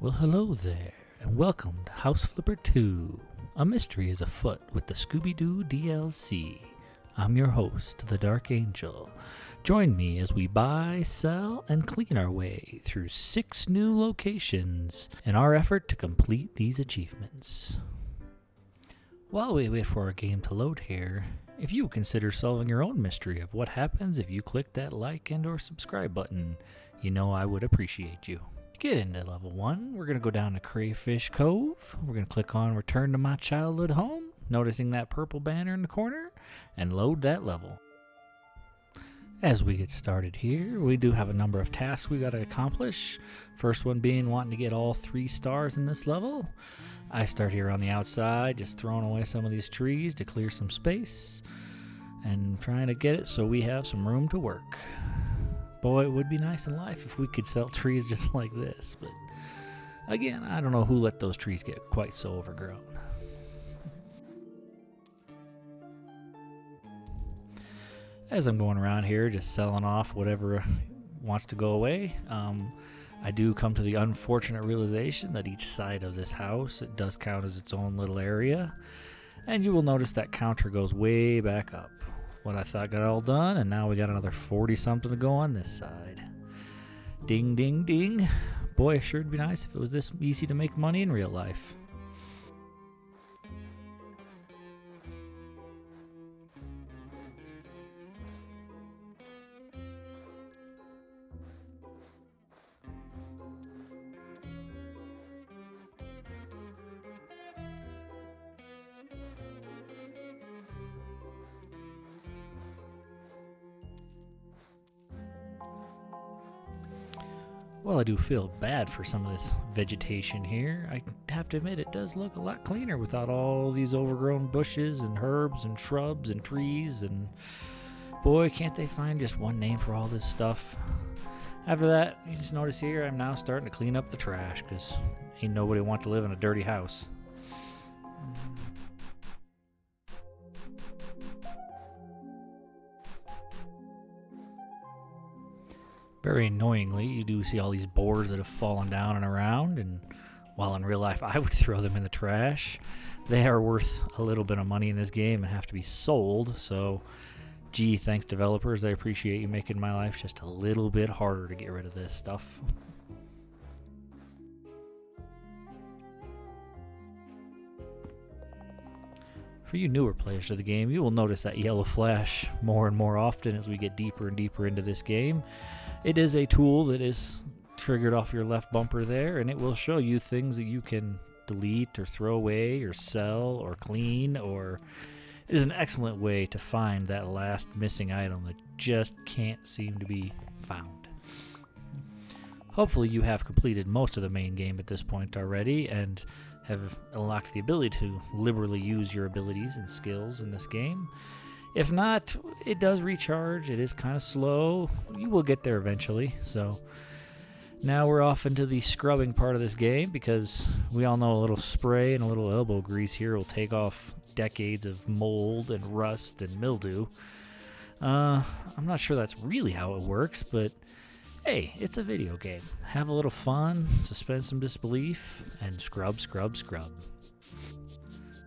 Well, hello there, and welcome to House Flipper 2. A mystery is afoot with the Scooby Doo DLC. I'm your host, the Dark Angel. Join me as we buy, sell, and clean our way through 6 new locations in our effort to complete these achievements. While we wait for our game to load here, if you consider solving your own mystery of what happens if you click that like and or subscribe button, you know I would appreciate you. To get into level 1, we're going to go down to Crayfish Cove. We're going to click on Return to My Childhood Home, noticing that purple banner in the corner, and load that level. As we get started here, we do have a number of tasks we got to accomplish. First one being wanting to get all 3 stars in this level. I start here on the outside, just throwing away some of these trees to clear some space, and trying to get it so we have some room to work. Boy, it would be nice in life if we could sell trees just like this, but again, I don't know who let those trees get quite so overgrown. As I'm going around here, just selling off whatever wants to go away, I do come to the unfortunate realization that each side of this house, it does count as its own little area, and you will notice that counter goes way back up. What I thought got all done, and now we got another 40-something to go on this side. Ding, ding, ding. Boy, it sure would be nice if it was this easy to make money in real life. Well, I do feel bad for some of this vegetation here. I have to admit it does look a lot cleaner without all these overgrown bushes and herbs and shrubs and trees, and boy, can't they find just one name for all this stuff. After that, you just notice here I'm now starting to clean up the trash because ain't nobody want to live in a dirty house. Very annoyingly, you do see all these boards that have fallen down and around, and while in real life I would throw them in the trash, they are worth a little bit of money in this game and have to be sold, so gee, thanks developers, I appreciate you making my life just a little bit harder to get rid of this stuff. For you newer players to the game, you will notice that yellow flash more and more often as we get deeper and deeper into this game. It is a tool that is triggered off your left bumper there, and it will show you things that you can delete or throw away or sell or clean, or it is an excellent way to find that last missing item that just can't seem to be found. Hopefully you have completed most of the main game at this point already and have unlocked the ability to liberally use your abilities and skills in this game. If not, it does recharge. It is kind of slow. You will get there eventually. So now we're off into the scrubbing part of this game because we all know a little spray and a little elbow grease here will take off decades of mold and rust and mildew. I'm not sure that's really how it works, but hey, it's a video game. Have a little fun, suspend some disbelief, and scrub, scrub, scrub.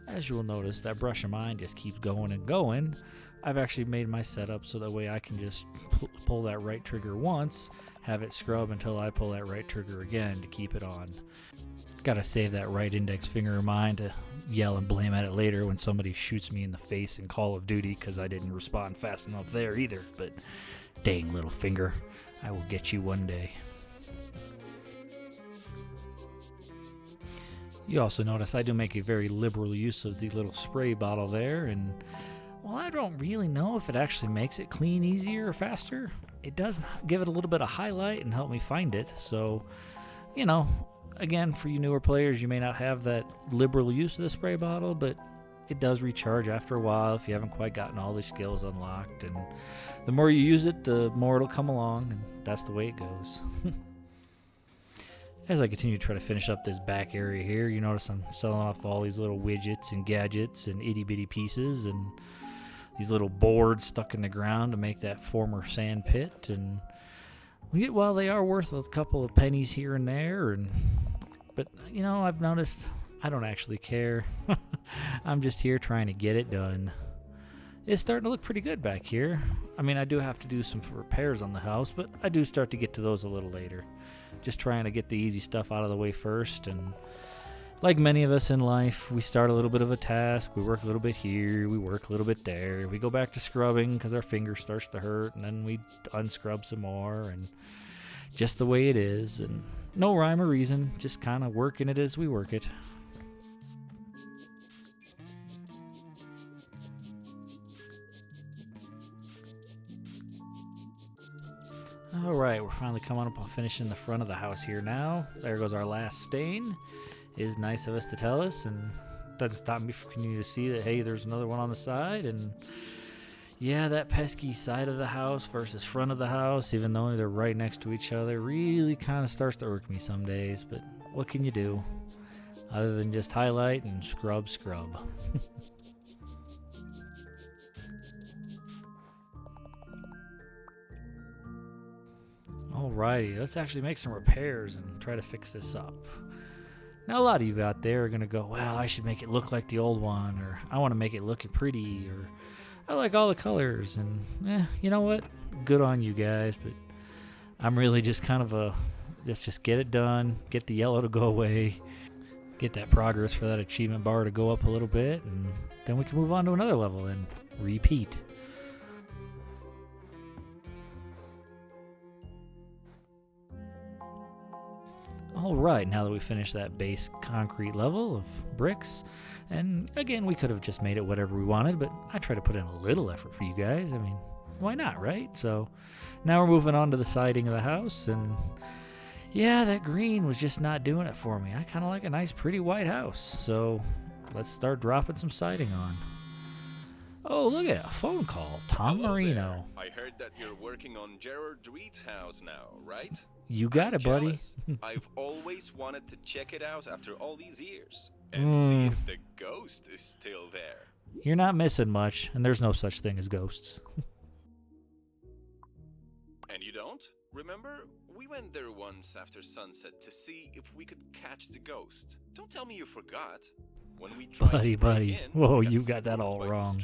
As you will notice, that brush of mine just keeps going and going. I've actually made my setup so that way I can just pull that right trigger once, have it scrub until I pull that right trigger again to keep it on. Gotta save that right index finger of mine to yell and blame at it later when somebody shoots me in the face in Call of Duty because I didn't respond fast enough there either, but dang little finger, I will get you one day. You also notice I do make a very liberal use of the little spray bottle there, and while I don't really know if it actually makes it clean easier or faster, it does give it a little bit of highlight and help me find it. So, you know, again, for you newer players, you may not have that liberal use of the spray bottle, but it does recharge after a while if you haven't quite gotten all the skills unlocked, and the more you use it, the more it'll come along, and that's the way it goes. As I continue to try to finish up this back area here, you notice I'm selling off all these little widgets and gadgets and itty-bitty pieces and these little boards stuck in the ground to make that former sand pit. And well, they are worth a couple of pennies here and there, and But, you know, I've noticed I don't actually care. I'm just here trying to get it done. It's starting to look pretty good back here. I mean, I do have to do some repairs on the house, but I do start to get to those a little later. Just trying to get the easy stuff out of the way first. And like many of us in life, we start a little bit of a task. We work a little bit here. We work a little bit there. We go back to scrubbing because our finger starts to hurt. And then we unscrub some more. And just the way it is. And no rhyme or reason. Just kind of working it as we work it. Alright, we're finally coming up on finishing the front of the house here now. There goes our last stain. It is nice of us to tell us, and doesn't stop me from continuing to see that, hey, there's another one on the side. And yeah, that pesky side of the house versus front of the house, even though they're right next to each other, really kind of starts to irk me some days. But what can you do? Other than just highlight and scrub. Alrighty, let's actually make some repairs and try to fix this up. Now, a lot of you out there are going to go, well, I should make it look like the old one, or I want to make it look pretty, or I like all the colors, and you know what? Good on you guys, but I'm really just kind of let's just get it done, get the yellow to go away, get that progress for that achievement bar to go up a little bit, and then we can move on to another level and repeat. Alright, now that we finished that base concrete level of bricks, and again, we could have just made it whatever we wanted, but I try to put in a little effort for you guys. I mean, why not, right? So now we're moving on to the siding of the house, and yeah, that green was just not doing it for me. I kind of like a nice, pretty white house, so let's start dropping some siding on. Oh, look at a phone call. Tom Hello Marino. There. I heard that you're working on Gerard Reed's house now, right? You got it, buddy. I've always wanted to check it out after all these years and see if the ghost is still there. You're not missing much, and there's no such thing as ghosts. And you don't? Remember, we went there once after sunset to see if we could catch the ghost. Don't tell me you forgot. When we Buddy. Whoa, you got that all wrong.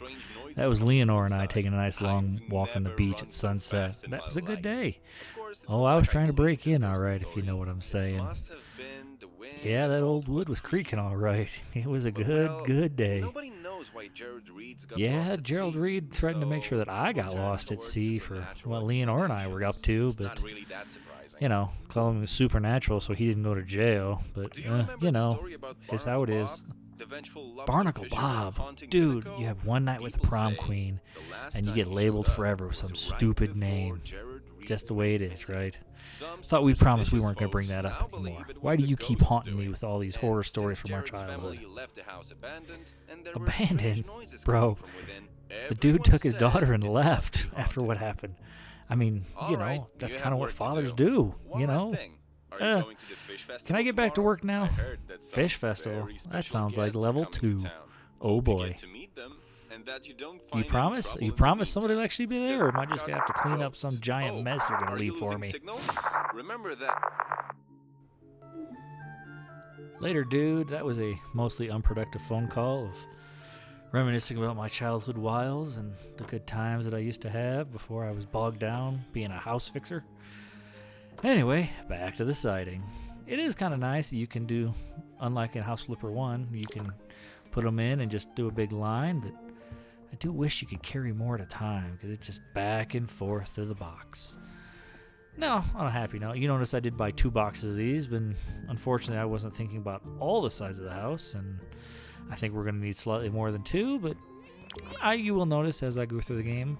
That was Leonore and I taking a nice long walk on the beach at sunset. That was a good day. Oh, I was trying to break in all right, if you know what I'm saying. Yeah, that old wood was creaking all right. It was a good day. Yeah, Gerald Reed threatened to make sure that I got lost at sea for what Leonore and I were up to, but, you know, calling him supernatural so he didn't go to jail. But, you know, it's how it is. Barnacle Bob. Dude, you have one night with the prom queen, and you get labeled forever with some stupid name. Just the way it is, right? Thought we promised we weren't going to bring that up anymore. Why do you keep haunting me with all these horror stories from our childhood? Abandoned? Bro, the dude took his daughter and left after what happened. I mean, you know, that's kind of what fathers do, you know? Can I get back to work now? Fish Festival? That sounds like level 2. Oh boy. You promise? You promise somebody will actually be there, or am I just going to have to clean up some giant mess you're going to leave for me? Remember that. Later, dude. That was a mostly unproductive phone call of reminiscing about my childhood wiles and the good times that I used to have before I was bogged down being a house fixer. Anyway, back to the siding. It is kind of nice that you can do, unlike in House Flipper 1, you can put them in and just do a big line, but I do wish you could carry more at a time, because it's just back and forth to the box. Now, on a happy note, you notice I did buy 2 boxes of these, but unfortunately I wasn't thinking about all the sides of the house, and I think we're going to need slightly more than 2, but you will notice as I go through the game,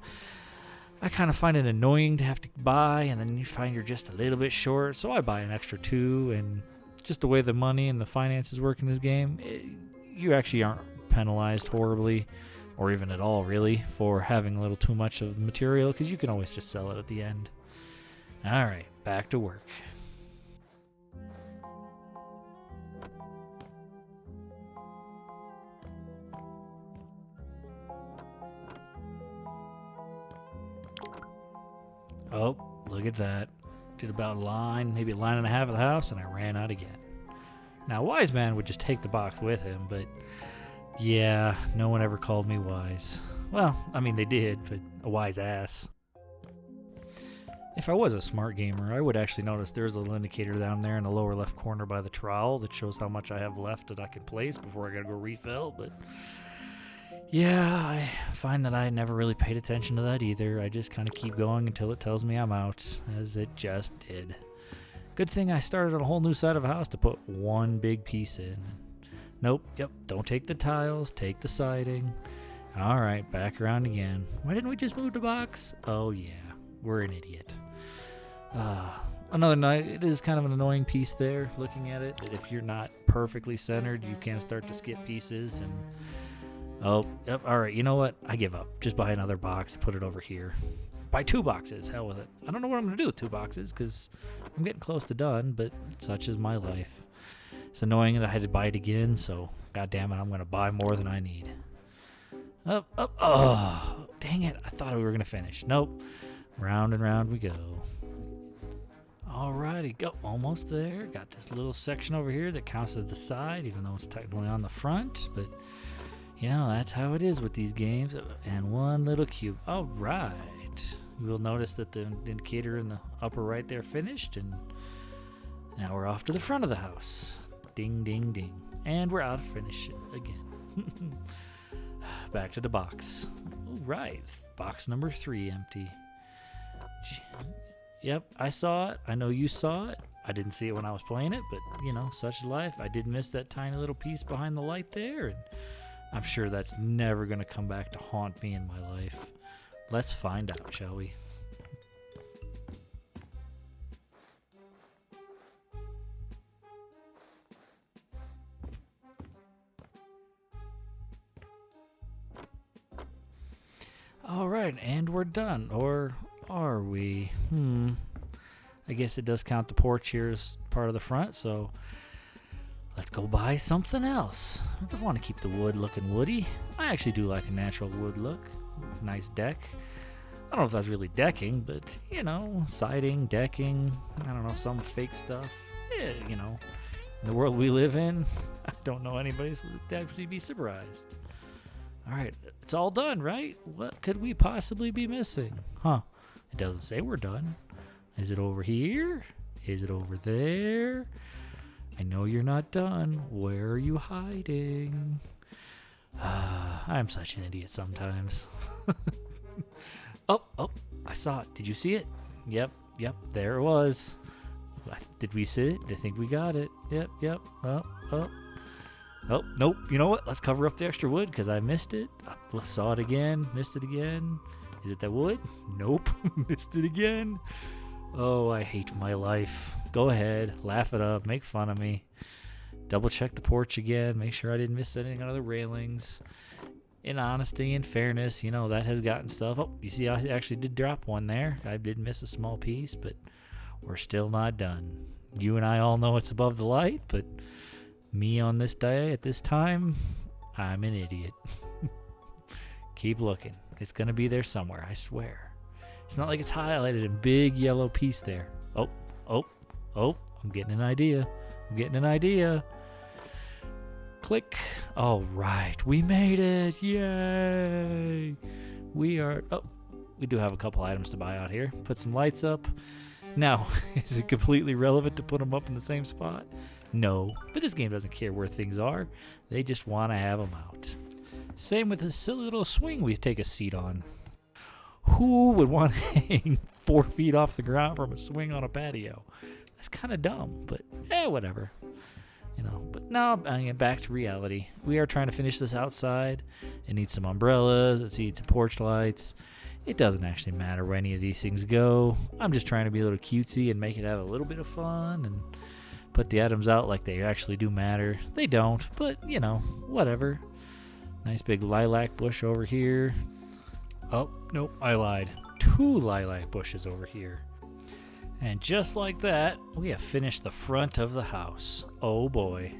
I kind of find it annoying to have to buy, and then you find you're just a little bit short, so I buy an extra 2, and just the way the money and the finances work in this game, you actually aren't penalized horribly, or even at all, really, for having a little too much of the material, because you can always just sell it at the end. Alright, back to work. Oh, look at that. Did about maybe a line and a half of the house, and I ran out again. Now, Wise Man would just take the box with him, but yeah, no one ever called me wise. Well, I mean, they did, but a wise ass. If I was a smart gamer, I would actually notice there's a little indicator down there in the lower left corner by the trowel that shows how much I have left that I can place before I gotta go refill, but yeah, I find that I never really paid attention to that either. I just kind of keep going until it tells me I'm out, as it just did. Good thing I started on a whole new side of a house to put one big piece in. Nope, yep, don't take the tiles, take the siding. Alright, back around again. Why didn't we just move the box? Oh yeah, we're an idiot. Another night, it is kind of an annoying piece there, looking at it. If you're not perfectly centered, you can start to skip pieces and... Oh, yep, alright, you know what? I give up. Just buy another box and put it over here. Buy 2 boxes, hell with it. I don't know what I'm going to do with 2 boxes, because I'm getting close to done, but such is my life. It's annoying that I had to buy it again, so god damn it, I'm going to buy more than I need. Up, oh, dang it, I thought we were going to finish. Nope, round and round we go. Alrighty, go, almost there. Got this little section over here that counts as the side, even though it's technically on the front, but... You know, that's how it is with these games. And one little cube. All right. You will notice that the indicator in the upper right there finished. And now we're off to the front of the house. Ding, ding, ding. And we're out to finish it again. Back to the box. All right. Box number 3 empty. Yep, I saw it. I know you saw it. I didn't see it when I was playing it, but, you know, such is life. I did miss that tiny little piece behind the light there, and I'm sure that's never going to come back to haunt me in my life. Let's find out, shall we? All right, and we're done. Or are we? I guess it does count the porch here as part of the front, so... Let's go buy something else. I just want to keep the wood looking woody. I actually do like a natural wood look. Nice deck. I don't know if that's really decking, but, you know, siding, decking, I don't know, some fake stuff. Yeah, you know, in the world we live in, I don't know anybody who would actually be surprised. All right, it's all done, right? What could we possibly be missing? Huh, it doesn't say we're done. Is it over here? Is it over there? I know you're not done. Where are you hiding? I'm such an idiot sometimes. Oh, I saw it. Did you see it? Yep, there it was. Did we see it? I think we got it. Yep. Oh, nope. You know what? Let's cover up the extra wood because I missed it. I saw it again. Missed it again. Is it that wood? Nope. Missed it again. Oh, I hate my life. Go ahead, laugh it up, make fun of me. Double check the porch again, make sure I didn't miss anything on the railings. In honesty and fairness, you know, that has gotten stuff. Oh, you see, I actually did drop one there. I did miss a small piece, but we're still not done. You and I all know it's above the light, but me on this day at this time, I'm an idiot. Keep looking. It's going to be there somewhere, I swear. It's not like it's highlighted in big yellow piece there. Oh, I'm getting an idea. Click. All right, we made it. Yay. We do have a couple items to buy out here. Put some lights up. Now, is it completely relevant to put them up in the same spot? No, but this game doesn't care where things are. They just want to have them out. Same with this silly little swing we take a seat on. Who would want to hang 4 feet off the ground from a swing on a patio? That's kind of dumb, but whatever. You know, but now back to reality. We are trying to finish this outside. It needs some umbrellas. It needs some porch lights. It doesn't actually matter where any of these things go. I'm just trying to be a little cutesy and make it have a little bit of fun and put the items out like they actually do matter. They don't, but, you know, whatever. Nice big lilac bush over here. Oh, nope, I lied. 2 lilac bushes over here. And just like that, we have finished the front of the house. Oh boy.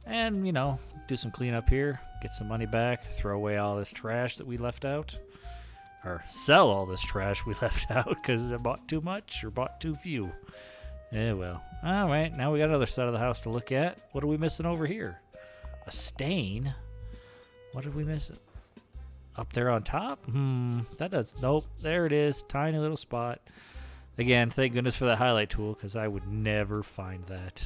And, you know, do some cleanup here, get some money back, throw away all this trash that we left out. Or sell all this trash we left out because I bought too much or bought too few. Yeah, well. All right, now we got another side of the house to look at. What are we missing over here? A stain? What did we miss? Up there on top? That does. Nope. There it is. Tiny little spot. Again, thank goodness for that highlight tool, because I would never find that.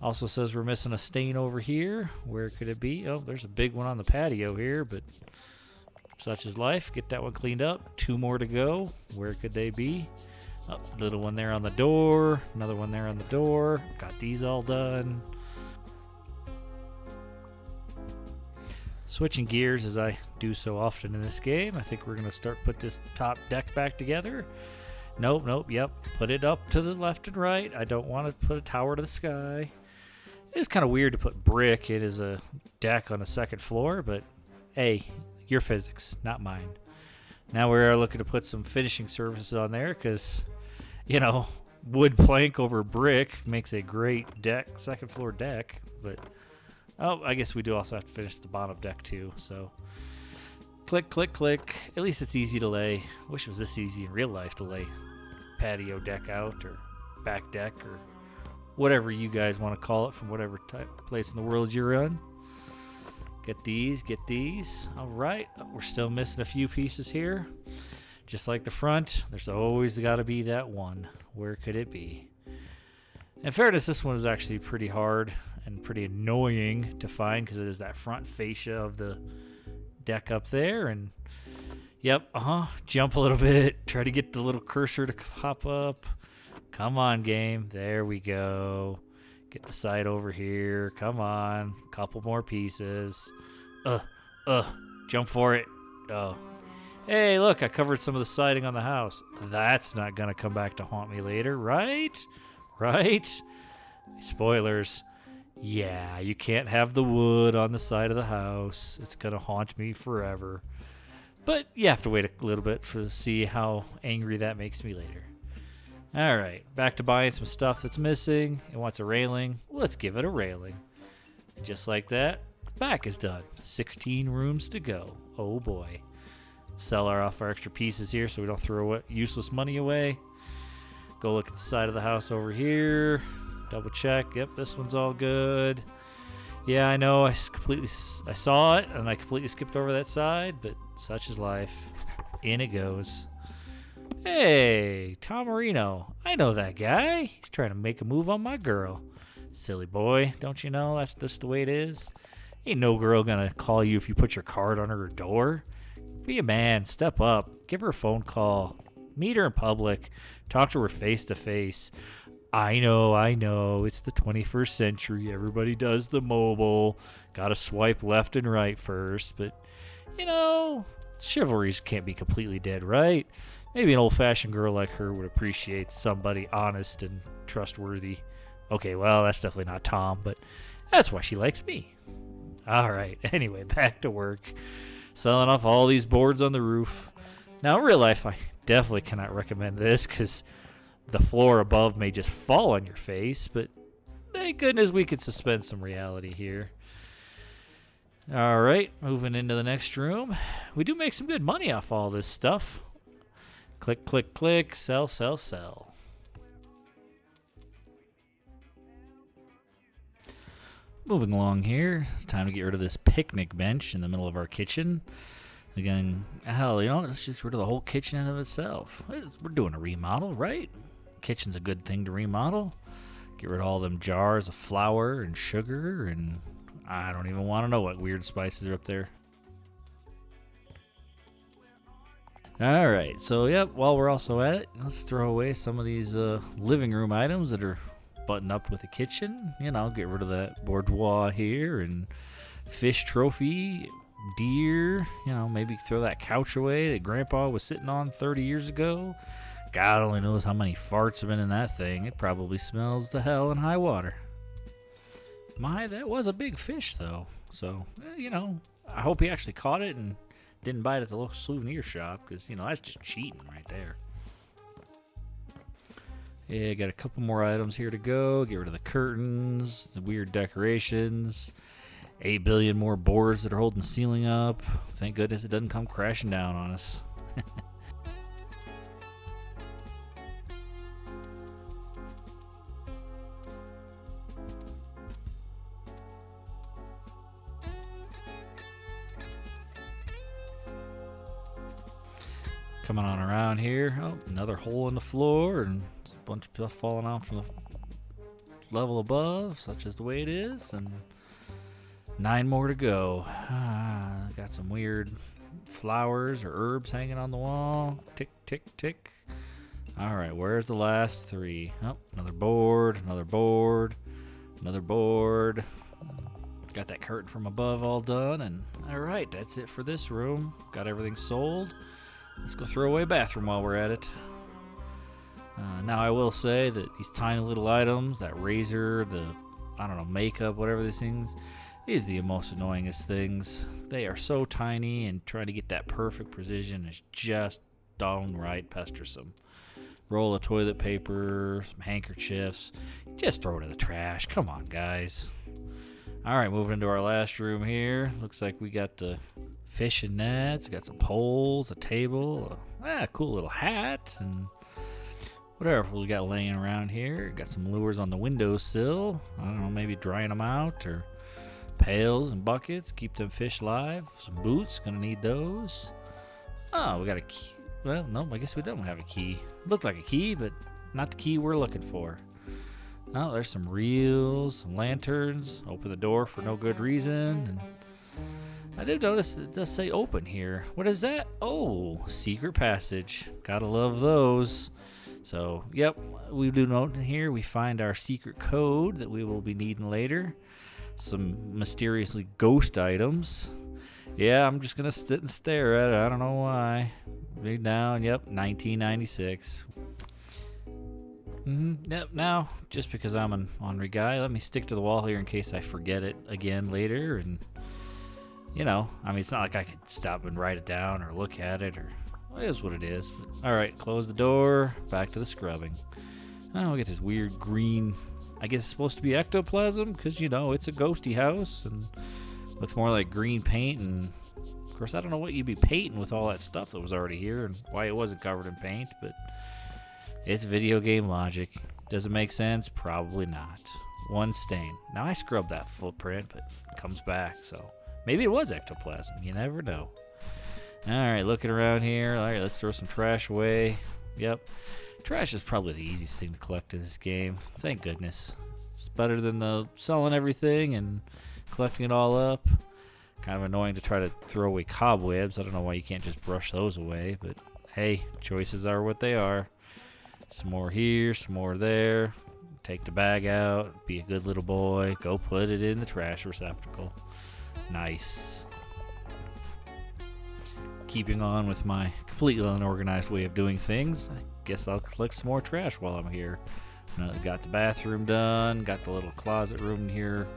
Also says we're missing a stain over here. Where could it be? Oh, there's a big one on the patio here, but such is life. Get that one cleaned up. 2 more to go. Where could they be? Oh, little one there on the door. Another one there on the door. Got these all done. Switching gears as I do so often in this game. I think we're going to start put this top deck back together. Nope, yep. Put it up to the left and right. I don't want to put a tower to the sky. It's kind of weird to put brick in as a deck on the second floor, but hey, your physics, not mine. Now we're looking to put some finishing surfaces on there because, you know, wood plank over brick makes a great deck, second floor deck. But, oh, I guess we do also have to finish the bottom deck too. So, click, click, click. At least it's easy to lay. Wish it was this easy in real life to lay patio deck out or back deck or whatever you guys want to call it from whatever type place in the world you're in. Get these. All right, we're still missing a few pieces here. Just like the front, there's always got to be that one. Where could it be? In fairness, this one is actually pretty hard and pretty annoying to find because it is that front fascia of the deck up there. And yep, jump a little bit. Try to get the little cursor to pop up. Come on, game. There we go. Get the side over here. Come on. Couple more pieces. Jump for it. Oh. Hey, look, I covered some of the siding on the house. That's not going to come back to haunt me later, right? Right? Spoilers. Yeah, you can't have the wood on the side of the house. It's going to haunt me forever. But you have to wait a little bit to see how angry that makes me later. All right, back to buying some stuff that's missing. It wants a railing. Let's give it a railing. And just like that, the back is done. 16 rooms to go. Oh boy. Sell off our extra pieces here so we don't throw useless money away. Go look at the side of the house over here. Double check. Yep, this one's all good. Yeah, I know. I saw it and I completely skipped over that side, but such is life. In it goes. Hey, Tom Marino. I know that guy. He's trying to make a move on my girl. Silly boy. Don't you know that's just the way it is? Ain't no girl gonna call you if you put your card on her door. Be a man. Step up. Give her a phone call. Meet her in public. Talk to her face to face. I know. It's the 21st century. Everybody does the mobile. Gotta swipe left and right first. But, you know, chivalry can't be completely dead, right? Maybe an old-fashioned girl like her would appreciate somebody honest and trustworthy. Okay, well, that's definitely not Tom, but that's why she likes me. All right, anyway, back to work. Selling off all these boards on the roof. Now, in real life, I definitely cannot recommend this because the floor above may just fall on your face, but thank goodness we could suspend some reality here. All right, moving into the next room. We do make some good money off all this stuff. Click, click, click, sell, sell, sell. Moving along here, it's time to get rid of this picnic bench in the middle of our kitchen. Again, hell, you know, let's just get rid of the whole kitchen in of itself. We're doing a remodel, right? Kitchen's a good thing to remodel. Get rid of all them jars of flour and sugar, and I don't even want to know what weird spices are up there. All right, so yep, while we're also at it, let's throw away some of these living room items that are buttoned up with the kitchen. You know, get rid of that bourgeois here and fish trophy, deer. You know, maybe throw that couch away that Grandpa was sitting on 30 years ago. God only knows how many farts have been in that thing. It probably smells to hell in high water. My, that was a big fish, though. So, you know, I hope he actually caught it and didn't buy it at the local souvenir shop, because, you know, that's just cheating right there. Yeah, got a couple more items here to go. Get rid of the curtains, the weird decorations. 8 billion more boards that are holding the ceiling up. Thank goodness it doesn't come crashing down on us. Coming on around here. Oh, another hole in the floor and a bunch of stuff falling out from the level above, such as the way it is. And 9 more to go. Got some weird flowers or herbs hanging on the wall. Tick, tick, tick. All right, where's the last 3? Oh, another board, another board, another board. Got that curtain from above all done, and all right, that's it for this room. Got everything sold. Let's go throw away a bathroom while we're at it. Now I will say that these tiny little items, that razor, the, I don't know, makeup, whatever these things, is the most annoyingest things. They are so tiny, and trying to get that perfect precision is just downright pestersome. Roll of toilet paper, some handkerchiefs, just throw it in the trash. Come on, guys. All right, moving into our last room here. Looks like we got the fishing nets, got some poles, a table, a cool little hat, and whatever we got laying around here. Got some lures on the windowsill. I don't know, maybe drying them out, or pails and buckets, keep them fish live. Some boots, gonna need those. Oh, we got a key. Well, no, I guess we don't have a key. Looked like a key, but not the key we're looking for. Oh, there's some reels, some lanterns. Open the door for no good reason. And I did notice it does say open here. What is that? Oh, secret passage. Gotta love those. So, yep, we do note in here we find our secret code that we will be needing later. Some mysteriously ghost items. Yeah, I'm just gonna sit and stare at it. I don't know why. Read down. Yep, 1996. Yep. Now, just because I'm an ornery guy, let me stick to the wall here in case I forget it again later. And you know, I mean, it's not like I could stop and write it down or look at it, or well, it is what it is. But, all right, close the door. Back to the scrubbing. Oh, we get this weird green. I guess it's supposed to be ectoplasm because you know it's a ghosty house and looks more like green paint. And of course, I don't know what you'd be painting with all that stuff that was already here and why it wasn't covered in paint, but it's video game logic. Does it make sense? Probably not. One stain. Now I scrubbed that footprint, but it comes back, so maybe it was ectoplasm. You never know. All right, looking around here. All right, let's throw some trash away. Yep. Trash is probably the easiest thing to collect in this game. Thank goodness. It's better than the selling everything and collecting it all up. Kind of annoying to try to throw away cobwebs. I don't know why you can't just brush those away, but hey, choices are what they are. Some more here, some more there. Take the bag out, be a good little boy, go put it in the trash receptacle. Nice. Keeping on with my completely unorganized way of doing things, I guess I'll collect some more trash while I'm here. Now, got the bathroom done, got the little closet room here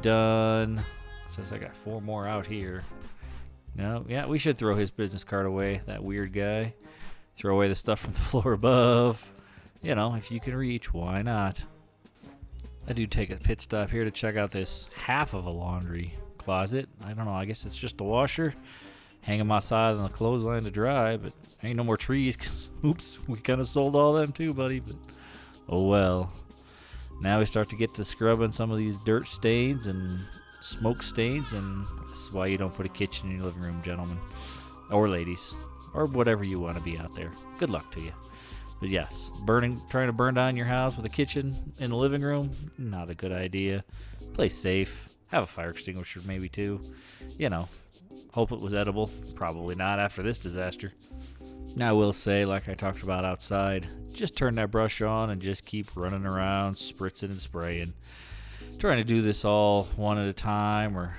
done. Says I got 4 more out here. No, yeah, we should throw his business card away, that weird guy. Throw away the stuff from the floor above. You know, if you can reach, why not? I do take a pit stop here to check out this half of a laundry closet. I don't know, I guess it's just the washer. Hang them outside on the clothesline to dry, but ain't no more trees. Oops, we kind of sold all them too, buddy. But oh well. Now we start to get to scrubbing some of these dirt stains and smoke stains, and this is why you don't put a kitchen in your living room, gentlemen. Or ladies. Or whatever you want to be out there. Good luck to you. But yes, trying to burn down your house with a kitchen in the living room, not a good idea. Play safe. Have a fire extinguisher maybe too. You know, hope it was edible. Probably not after this disaster. Now I will say, like I talked about outside, just turn that brush on and just keep running around, spritzing and spraying. Trying to do this all one at a time or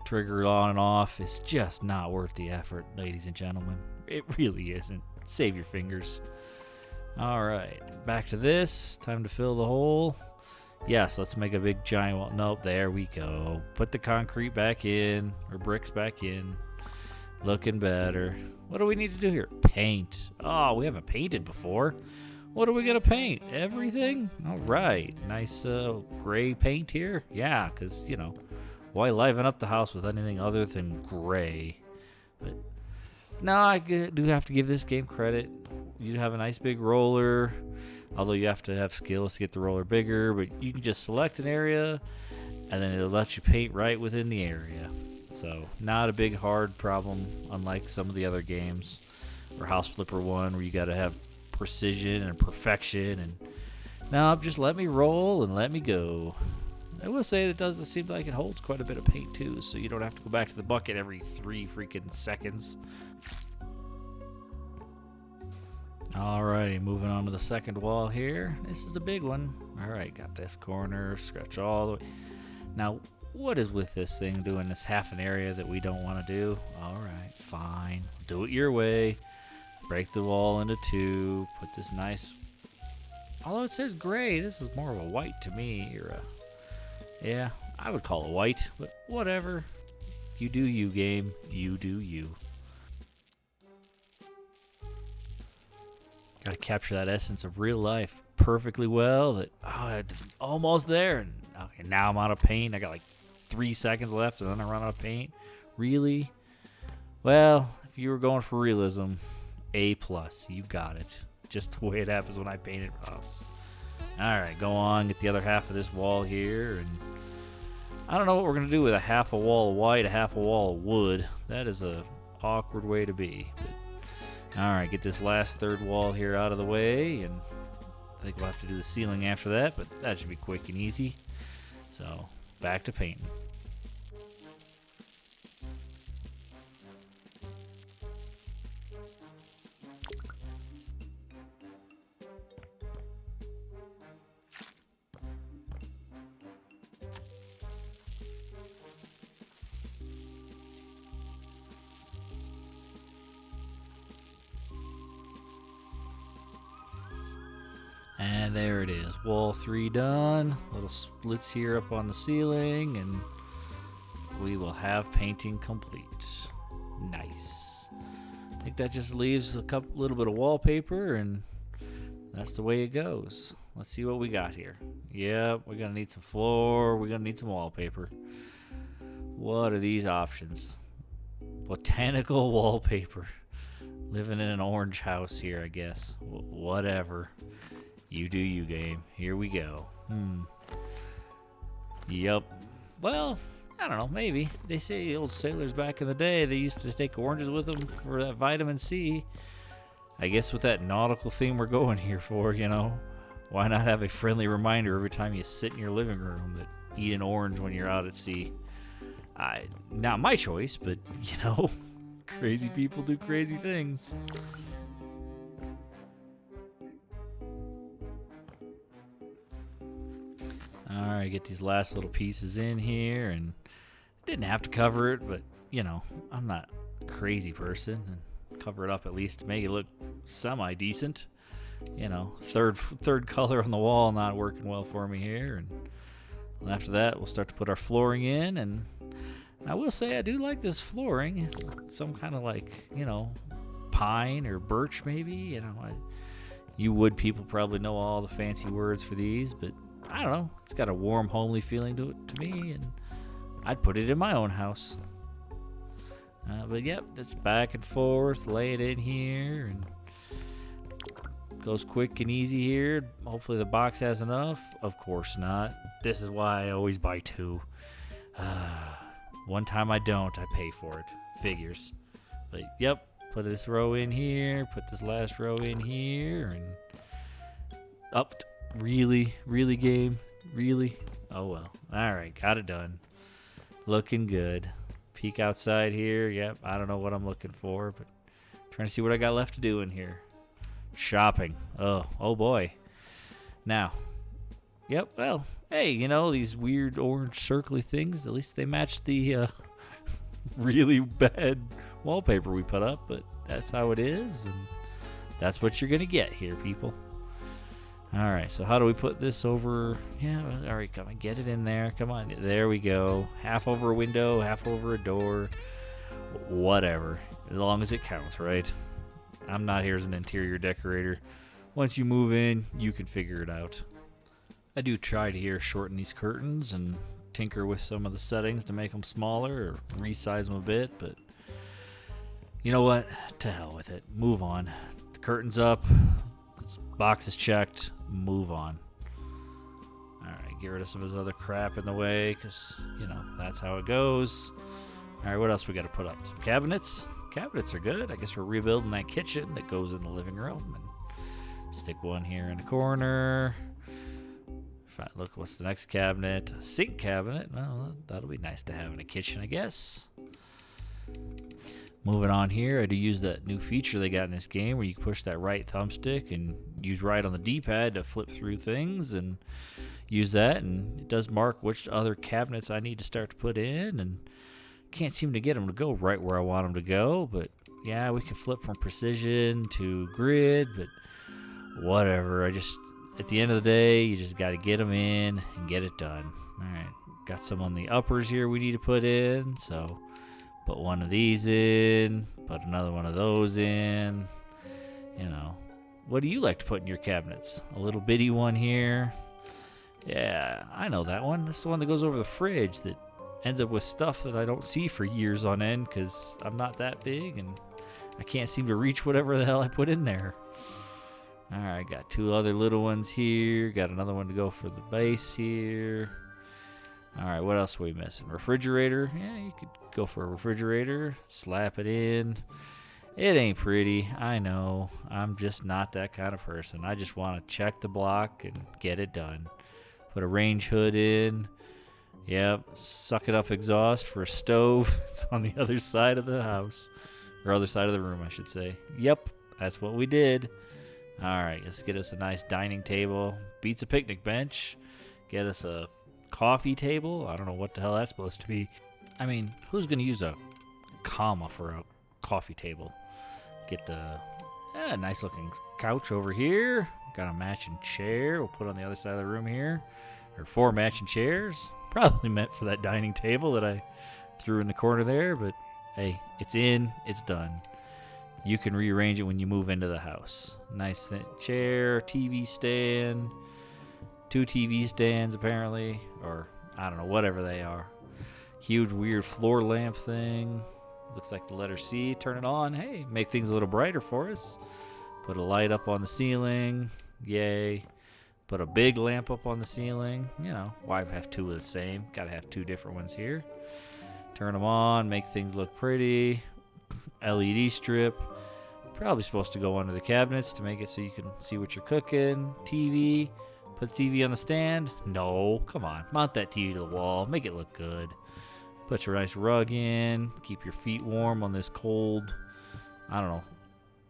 trigger it on and off is just not worth the effort, ladies and gentlemen. It really isn't. Save your fingers. All right, back to this. Time to fill the hole. Yes, let's make a big giant wall. Nope, there we go. Put the concrete back in, or bricks back in. Looking better. What do we need to do here? Paint. Oh, we haven't painted before. What are we going to paint? Everything? All right. Nice gray paint here. Yeah, because, you know, why liven up the house with anything other than gray? But no, I do have to give this game credit. You have a nice big roller, although you have to have skills to get the roller bigger, but you can just select an area, and then it'll let you paint right within the area. So, not a big, hard problem, unlike some of the other games. or House Flipper 1 where you got to have precision and perfection. And no, just let me roll and let me go. I will say it doesn't seem like it holds quite a bit of paint too, so you don't have to go back to the bucket every 3 freaking seconds. Alrighty, moving on to the second wall here. This is a big one. Alright, got this corner, scratch all the way. Now, what is with this thing doing this half an area that we don't want to do? Alright, fine. Do it your way. Break the wall into 2. Put this nice... Although it says gray, this is more of a white to me. Yeah, I would call it white, but whatever. You do you, game. You do you. Got to capture that essence of real life perfectly well. That almost there. And okay, now I'm out of paint. I got like 3 seconds left, and then I run out of paint. Really? Well, if you were going for realism, A+. You got it. Just the way it happens when I painted house. All right, go on. Get the other half of this wall here, and I don't know what we're gonna do with a half a wall of white, a half a wall of wood. That is a awkward way to be. But, all right, get this last third wall here out of the way, and I think we'll have to do the ceiling after that, but that should be quick and easy. So, back to painting. And there it is, wall 3 done. Little splits here up on the ceiling, and we will have painting complete. Nice. I think that just leaves a little bit of wallpaper, and that's the way it goes. Let's see what we got here. Yep, we're gonna need some floor. We're gonna need some wallpaper. What are these options? Botanical wallpaper. Living in an orange house here, I guess. Whatever. You do you, game. Here we go. Yep. Well, I don't know. Maybe. They say the old sailors back in the day, they used to take oranges with them for that vitamin C. I guess with that nautical theme we're going here for, you know, why not have a friendly reminder every time you sit in your living room that eat an orange when you're out at sea? Not my choice, but, you know, crazy people do crazy things. Alright, get these last little pieces in here, and didn't have to cover it, but, you know, I'm not a crazy person, and cover it up at least to make it look semi-decent. You know, third color on the wall not working well for me here, and after that, we'll start to put our flooring in, and I will say I do like this flooring. It's some kind of like, you know, pine or birch maybe, you know. You wood people probably know all the fancy words for these, but I don't know. It's got a warm, homely feeling to it to me, and I'd put it in my own house. But yep, it's back and forth, lay it in here, and goes quick and easy here. Hopefully the box has enough. Of course not. This is why I always buy 2. One time I don't, I pay for it. Figures. But yep, put this row in here, put this last row in here, and up. Really, game? Really? Oh well. Alright, got it done. Looking good. Peek outside here. Yep, I don't know what I'm looking for, but trying to see what I got left to do in here. Shopping. Oh boy. Now, yep, well, hey, you know, these weird orange circly things, at least they match the really bad wallpaper we put up, but that's how it is, and that's what you're gonna get here, people. Alright, so how do we put this over? Yeah, alright, come on, get it in there. Come on, there we go. Half over a window, half over a door. Whatever, as long as it counts, right? I'm not here as an interior decorator. Once you move in, you can figure it out. I do try to here shorten these curtains and tinker with some of the settings to make them smaller or resize them a bit, but you know what? To hell with it. Move on. The curtain's up. Box is checked. Move on. Alright, get rid of some of this other crap in the way, because, you know, that's how it goes. Alright, what else we got to put up? Some cabinets? cabinets are good. I guess we're rebuilding that kitchen that goes in the living room. And stick one here in the corner. Look, what's the next cabinet? A sink cabinet. Well, that'll be nice to have in a kitchen, I guess. Moving on here, I do use that new feature they got in this game where you can push that right thumbstick and use right on the D-pad to flip through things and use that. And it does mark which other cabinets I need to start to put in. And can't seem to get them to go right where I want them to go. But yeah, we can flip from precision to grid, but whatever. At the end of the day, you just got to get them in and get it done. All right, got some on the uppers here we need to put in. So put one of these in, put another one of those in. You know, what do you like to put in your cabinets? A little bitty one here. Yeah, I know that one. That's the one that goes over the fridge that ends up with stuff that I don't see for years on end because I'm not that big and I can't seem to reach whatever the hell I put in there. Alright, got two other little ones here. Got another one to go for the base here. Alright, what else are we missing? Refrigerator. Yeah, you could go for a refrigerator. Slap it in. It ain't pretty. I know. I'm just not that kind of person. I just want to check the block and get it done. Put a range hood in. Yep. Suck it up exhaust for a stove. It's on the other side of the house. Or other side of the room, I should say. Yep. That's what we did. Alright, let's get us a nice dining table. Beats a picnic bench. Get us a coffee table. I don't know what the hell that's supposed to be. I mean, who's going to use a comma for a coffee table? Get the nice looking couch over here. Got a matching chair. We'll put on the other side of the room here. Or 4 matching chairs. Probably meant for that dining table that I threw in the corner there. But hey, it's in. It's done. You can rearrange it when you move into the house. Nice chair, TV stand, 2 TV stands apparently, or I don't know, whatever they are. Huge weird floor lamp thing. Looks like the letter C. Turn it on. Hey, make things a little brighter for us. Put a light up on the ceiling. Yay. Put a big lamp up on the ceiling. You know, why have 2 of the same? Gotta have 2 different ones here. Turn them on, make things look pretty. LED strip. Probably supposed to go under the cabinets to make it so you can see what you're cooking. TV. Put the TV on the stand. No, come on. Mount that TV to the wall. Make it look good. Put your nice rug in. Keep your feet warm on this cold, I don't know,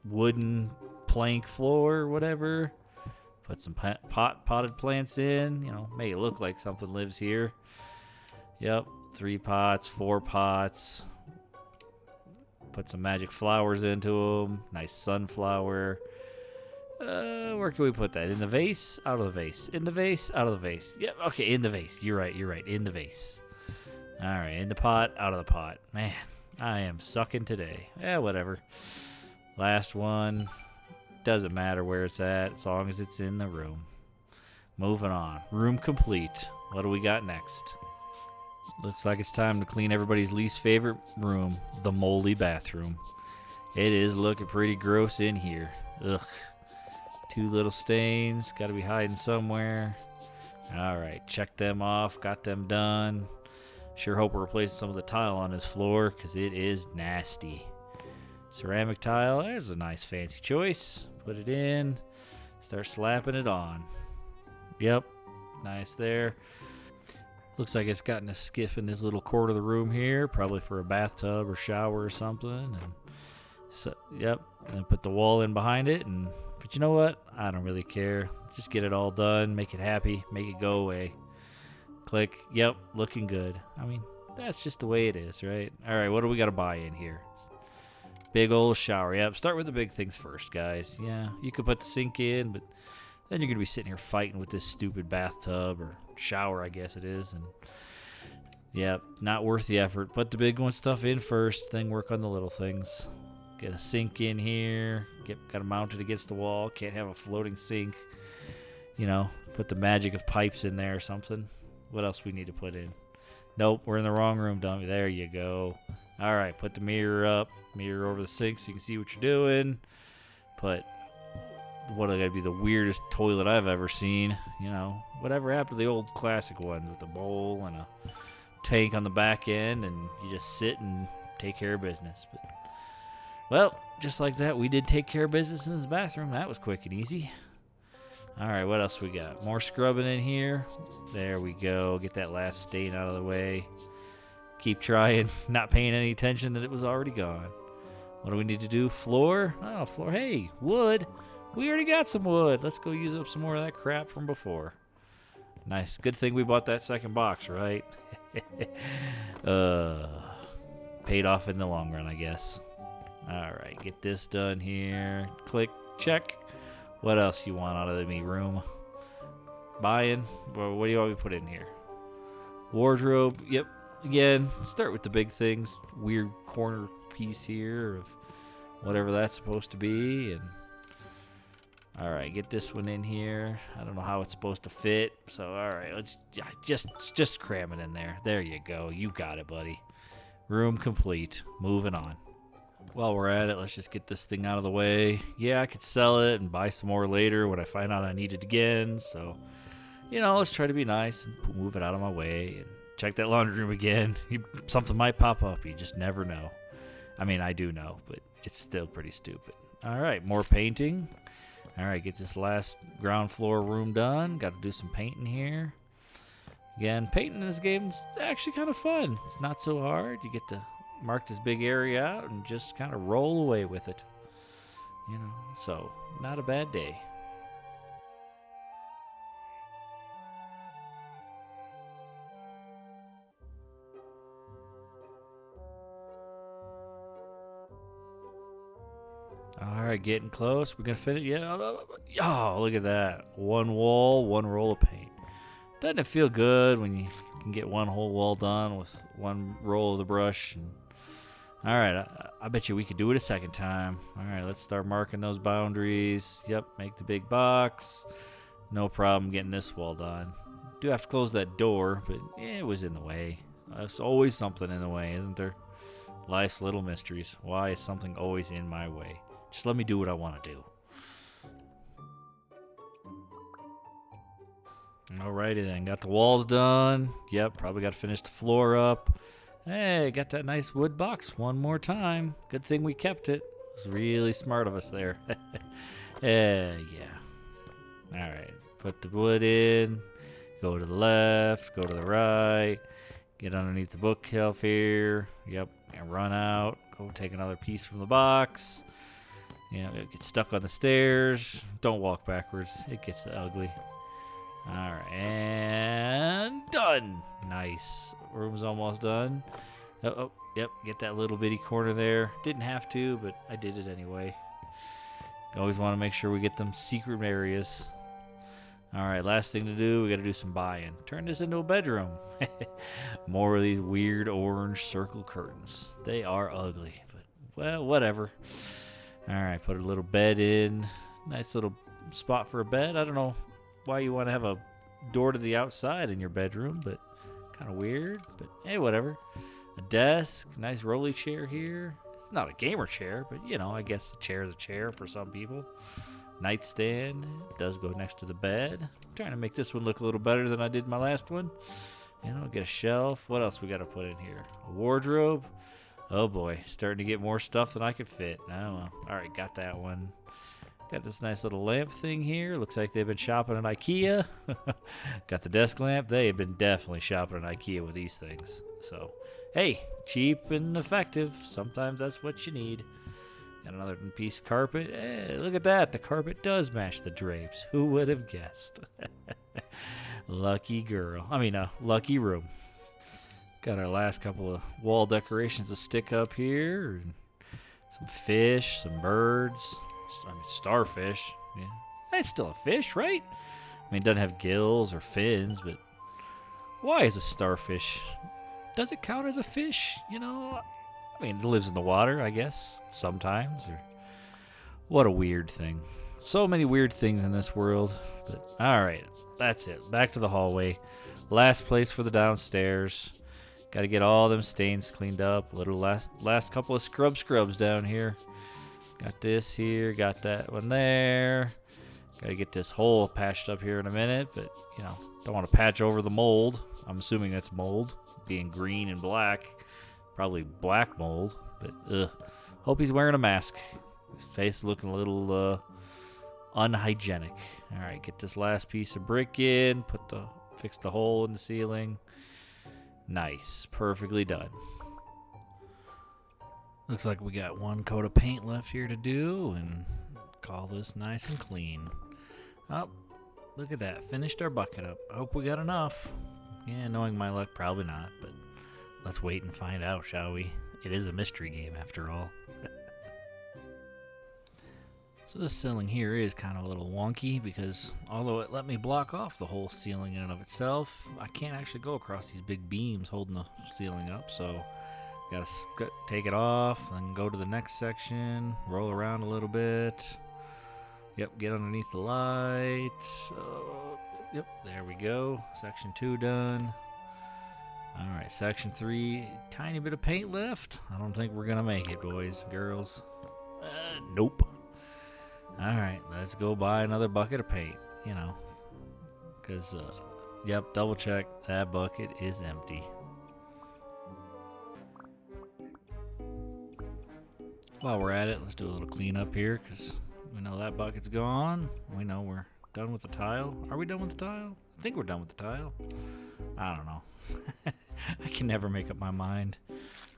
wooden plank floor or whatever. Put some potted plants in. You know, make it look like something lives here. Yep. 3 pots, 4 pots. Put some magic flowers into them. Nice sunflower. Where can we put that? In the vase? Out of the vase. In the vase? Out of the vase. Yep, okay, in the vase. You're right. In the vase. Alright, in the pot, out of the pot. Man, I am sucking today. Whatever. Last one. Doesn't matter where it's at as long as it's in the room. Moving on. Room complete. What do we got next? Looks like it's time to clean everybody's least favorite room, the moldy bathroom. It is looking pretty gross in here. Ugh. 2 little stains, gotta be hiding somewhere. Alright, check them off, got them done. Sure hope we're replacing some of the tile on this floor, because it is nasty. Ceramic tile, there's a nice fancy choice. Put it in, start slapping it on. Yep, nice there. Looks like it's gotten a skiff in this little corner of the room here, probably for a bathtub or shower or something. And so, yep, and put the wall in behind it. But you know what? I don't really care. Just get it all done, make it happy, make it go away. Click. Yep, looking good. I mean, that's just the way it is, right? All right, what do we got to buy in here? Big old shower. Yep, start with the big things first, guys. Yeah, you could put the sink in, but then you're going to be sitting here fighting with this stupid bathtub or shower, I guess it is. And yeah, not worth the effort. Put the big one stuff in first, then work on the little things. Get a sink in here. Got to mount it against the wall. Can't have a floating sink. You know, put the magic of pipes in there or something. What else we need to put in? Nope, we're in the wrong room, dummy. There you go. All right, put the mirror up. Mirror over the sink so you can see what you're doing. Put what are going to be the weirdest toilet I've ever seen. You know, whatever happened to the old classic ones with the bowl and a tank on the back end, and you just sit and take care of business. But Well, just like that, we did take care of business in his bathroom. That was quick and easy. All right, what else we got? More scrubbing in here. There we go. Get that last stain out of the way. Keep trying, not paying any attention that it was already gone. What do we need to do? Floor? Oh, floor. Hey, wood. We already got some wood. Let's go use up some more of that crap from before. Nice. Good thing we bought that second box, right? Paid off in the long run, I guess. All right, get this done here. Click, check. What else you want out of me room? Buying? Well, what do you want me to put in here? Wardrobe. Yep. Again, start with the big things. Weird corner piece here of whatever that's supposed to be. And all right, get this one in here. I don't know how it's supposed to fit. So, all right, let's just cram it in there. There you go. You got it, buddy. Room complete. Moving on. While we're at it, let's just get this thing out of the way. Yeah, I could sell it and buy some more later when I find out I need it again. So, let's try to be nice and move it out of my way and check that laundry room again. Something might pop up. You just never know. I mean, I do know, but it's still pretty stupid. All right, more painting. All right, get this last ground floor room done. Got to do some painting here. Again, painting in this game is actually kind of fun. It's not so hard. You get to mark this big area out and just kind of roll away with it. So not a bad day. All right, getting close. We're going to finish. Yeah. Oh, look at that. One wall, one roll of paint. Doesn't it feel good when you can get one whole wall done with one roll of the brush? All right, I bet you we could do it a second time. All right, let's start marking those boundaries. Yep, make the big box. No problem getting this wall done. Do have to close that door, but it was in the way. There's always something in the way, isn't there? Life's little mysteries. Why is something always in my way? Just let me do what I want to do. Alrighty then, got the walls done. Yep, probably got to finish the floor up. Hey, got that nice wood box one more time. Good thing we kept it. It was really smart of us there. Yeah. Alright, put the wood in. Go to the left, go to the right. Get underneath the bookshelf here. Yep, and run out. Go take another piece from the box. Get stuck on the stairs. Don't walk backwards. It gets ugly. Alright, and done. Nice. Room's almost done. Oh, yep, get that little bitty corner there. Didn't have to, but I did it anyway. Always want to make sure we get them secret areas. Alright, last thing to do, we got to do some buying. Turn this into a bedroom. More of these weird orange circle curtains. They are ugly, but, well, whatever. Alright, put a little bed in. Nice little spot for a bed. I don't know why you want to have a door to the outside in your bedroom, but kind of weird. But hey, whatever. A desk, nice rolly chair here. It's not a gamer chair, but I guess a chair is a chair for some people. Nightstand, it does go next to the bed. I'm trying to make this one look a little better than I did my last one. Get a shelf. What else we got to put in here? A wardrobe. Oh boy, starting to get more stuff than I could fit. Oh well. All right, got that one. Got this nice little lamp thing here. Looks like they've been shopping at IKEA. Got the desk lamp. They have been definitely shopping at IKEA with these things. So, hey, cheap and effective. Sometimes that's what you need. Got another piece of carpet. Hey, look at that. The carpet does match the drapes. Who would have guessed? Lucky girl. Lucky room. Got our last couple of wall decorations to stick up here. And some fish, some birds. Starfish. Yeah. It's still a fish, right? It doesn't have gills or fins, but why is a starfish? Does it count as a fish? It lives in the water, I guess, sometimes. Or what a weird thing. So many weird things in this world. But all right, that's it. Back to the hallway. Last place for the downstairs. Got to get all them stains cleaned up. Little last couple of scrubs down here. Got this here, got that one there. Got to get this hole patched up here in a minute, but, don't want to patch over the mold. I'm assuming that's mold, being green and black. Probably black mold, but Hope he's wearing a mask. His face is looking a little unhygienic. All right, get this last piece of brick in. Fix the hole in the ceiling. Nice, perfectly done. Looks like we got one coat of paint left here to do, and call this nice and clean. Oh, look at that. Finished our bucket up. I hope we got enough. Yeah, knowing my luck, probably not, but let's wait and find out, shall we? It is a mystery game after all. So this ceiling here is kind of a little wonky because although it let me block off the whole ceiling in and of itself, I can't actually go across these big beams holding the ceiling up, so gotta take it off and go to the next section, roll around a little bit. Yep, get underneath the light. Yep, there we go. Section 2 done. Alright, section 3, tiny bit of paint left. I don't think we're gonna make it, boys and girls. Nope. Alright, let's go buy another bucket of paint, you know. Because, yep, double check, that bucket is empty. While we're at it, let's do a little cleanup here, because we know that bucket's gone. We know we're done with the tile. Are we done with the tile? I think we're done with the tile. I don't know. I can never make up my mind.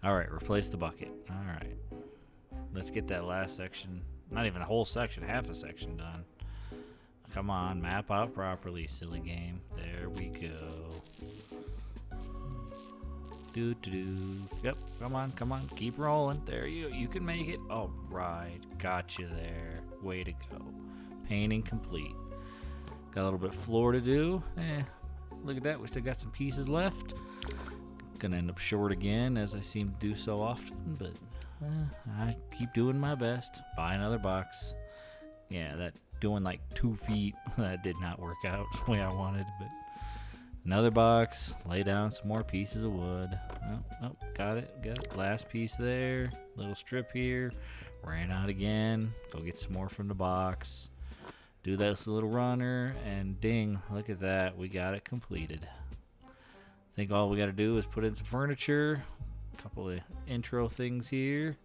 Alright, replace the bucket. Alright. Let's get that last section, not even a whole section, half a section done. Come on, map out properly, silly game. There we go. Yep, come on, keep rolling. There you can make it. All right, got you there. Way to go. Painting complete. Got a little bit of floor to do. Look at that, we still got some pieces left. Gonna end up short again, as I seem to do so often, but I keep doing my best. Buy another box. Yeah, that doing like 2 feet, that did not work out the way I wanted, but another box, lay down some more pieces of wood. Oh, got it. Last piece there. Little strip here. Ran out again. Go get some more from the box. Do this little runner, and ding, look at that. We got it completed. I think all we got to do is put in some furniture. A couple of intro things here.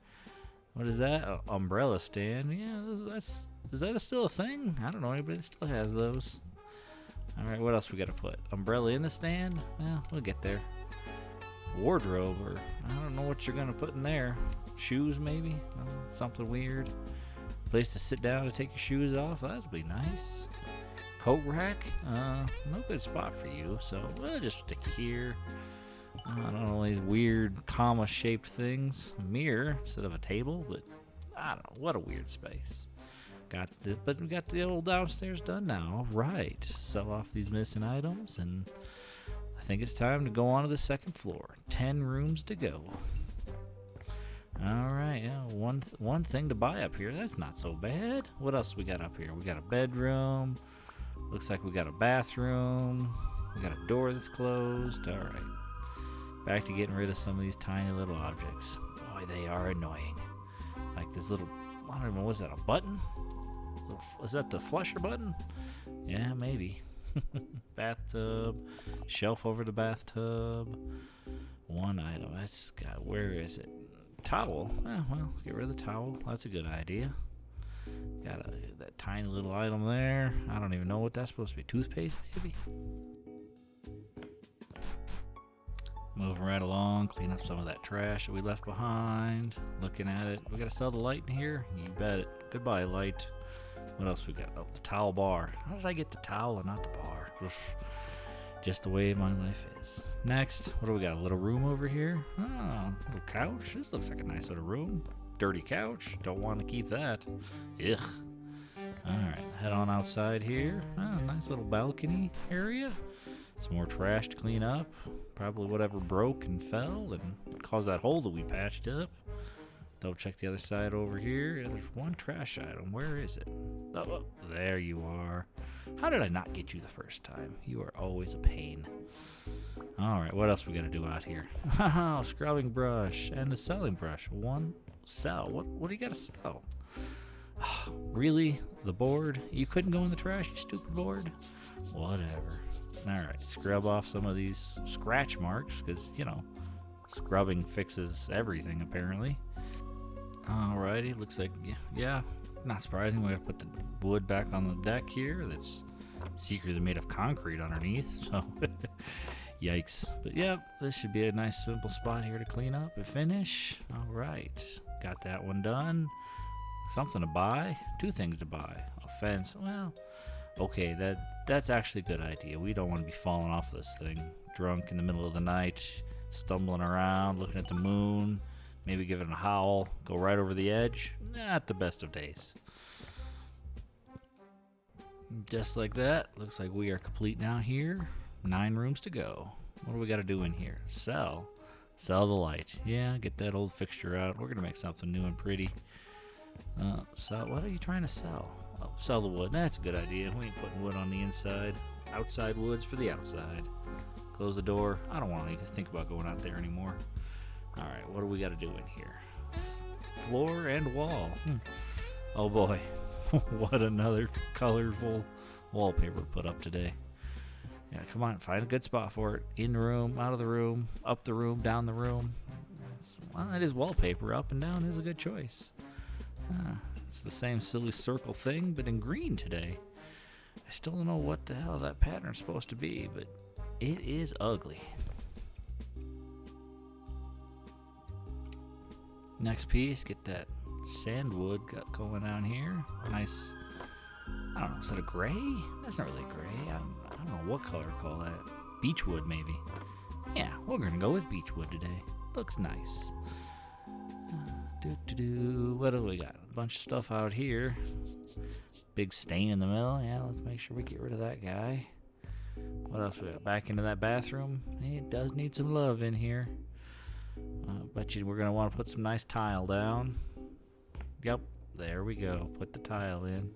What is that? Oh, umbrella stand. Yeah, is that still a thing? I don't know. Anybody still has those. Alright, what else we gotta put? Umbrella in the stand? Yeah, we'll get there. Wardrobe, or I don't know what you're gonna put in there. Shoes, maybe? Something weird. Place to sit down to take your shoes off. That'd be nice. Coat rack? No good spot for you, so we'll just stick you here. I don't know, these weird comma-shaped things. A mirror instead of a table, but I don't know. What a weird space. But we got the old downstairs done now. All right, sell off these missing items, and I think it's time to go on to the second floor. 10 rooms to go. All right, yeah, one thing to buy up here. That's not so bad. What else we got up here? We got a bedroom. Looks like we got a bathroom. We got a door that's closed. All right, back to getting rid of some of these tiny little objects. Boy, they are annoying. Like this little, I don't even know, was that a button? Is that the flusher button? Yeah, maybe. Bathtub, shelf over the bathtub. One item. That's got, where is it? Towel. Well, get rid of the towel. That's a good idea. Got that tiny little item there. I don't even know what that's supposed to be. Toothpaste, maybe? Moving right along, clean up some of that trash that we left behind. Looking at it. We gotta sell the light in here? You bet it. Goodbye, light. What else we got? Oh, the towel bar. How did I get the towel and not the bar? Oof. Just the way my life is. Next, what do we got? A little room over here. Oh, little couch. This looks like a nice little room. Dirty couch. Don't want to keep that. Ugh. Alright, head on outside here. Oh, nice little balcony area. Some more trash to clean up. Probably whatever broke and fell and caused that hole that we patched up. Double check the other side over here. Yeah, there's one trash item. Where is it? Oh, there you are. How did I not get you the first time? You are always a pain. Alright, what else we gotta do out here? Scrubbing brush and a selling brush. One sell. What do you gotta sell? Really? The board? You couldn't go in the trash, you stupid board? Whatever. Alright, scrub off some of these scratch marks, because, you know, scrubbing fixes everything, apparently. Alrighty, looks like, yeah, not surprising. We gotta put the wood back on the deck here. That's secretly made of concrete underneath, so yikes. But yeah, this should be a nice simple spot here to clean up and finish. Alright, got that one done. Something to buy, 2 things to buy. A fence, well, okay, that's actually a good idea. We don't want to be falling off this thing drunk in the middle of the night, stumbling around, looking at the moon, maybe give it a howl, go right over the edge. Not the best of days. Just like that, looks like we are complete now here. 9 rooms to go. What do we got to do in here? Sell the light. Yeah, get that old fixture out. We're gonna make something new and pretty. So what are you trying to sell? Oh, sell the wood. That's a good idea. We ain't putting wood on the inside. Outside wood's for the outside. Close the door. I don't want to even think about going out there anymore. Alright, what do we got to do in here? Floor and wall. Oh boy. What another colorful wallpaper put up today. Yeah, come on, find a good spot for it. In the room, out of the room, up the room, down the room. Well, it is wallpaper. Up and down is a good choice. It's the same silly circle thing, but in green today. I still don't know what the hell that pattern's supposed to be, but it is ugly. Next piece, get that sandwood got going on here. Nice, I don't know, is that a gray? That's not really gray. I don't know what color to call that. Beechwood, maybe. Yeah, we're gonna go with beechwood today. Looks nice. What do we got? A bunch of stuff out here. Big stain in the middle. Yeah, let's make sure we get rid of that guy. What else we got? Back into that bathroom. It does need some love in here. Bet you we're going to want to put some nice tile down. Yep, there we go. Put the tile in.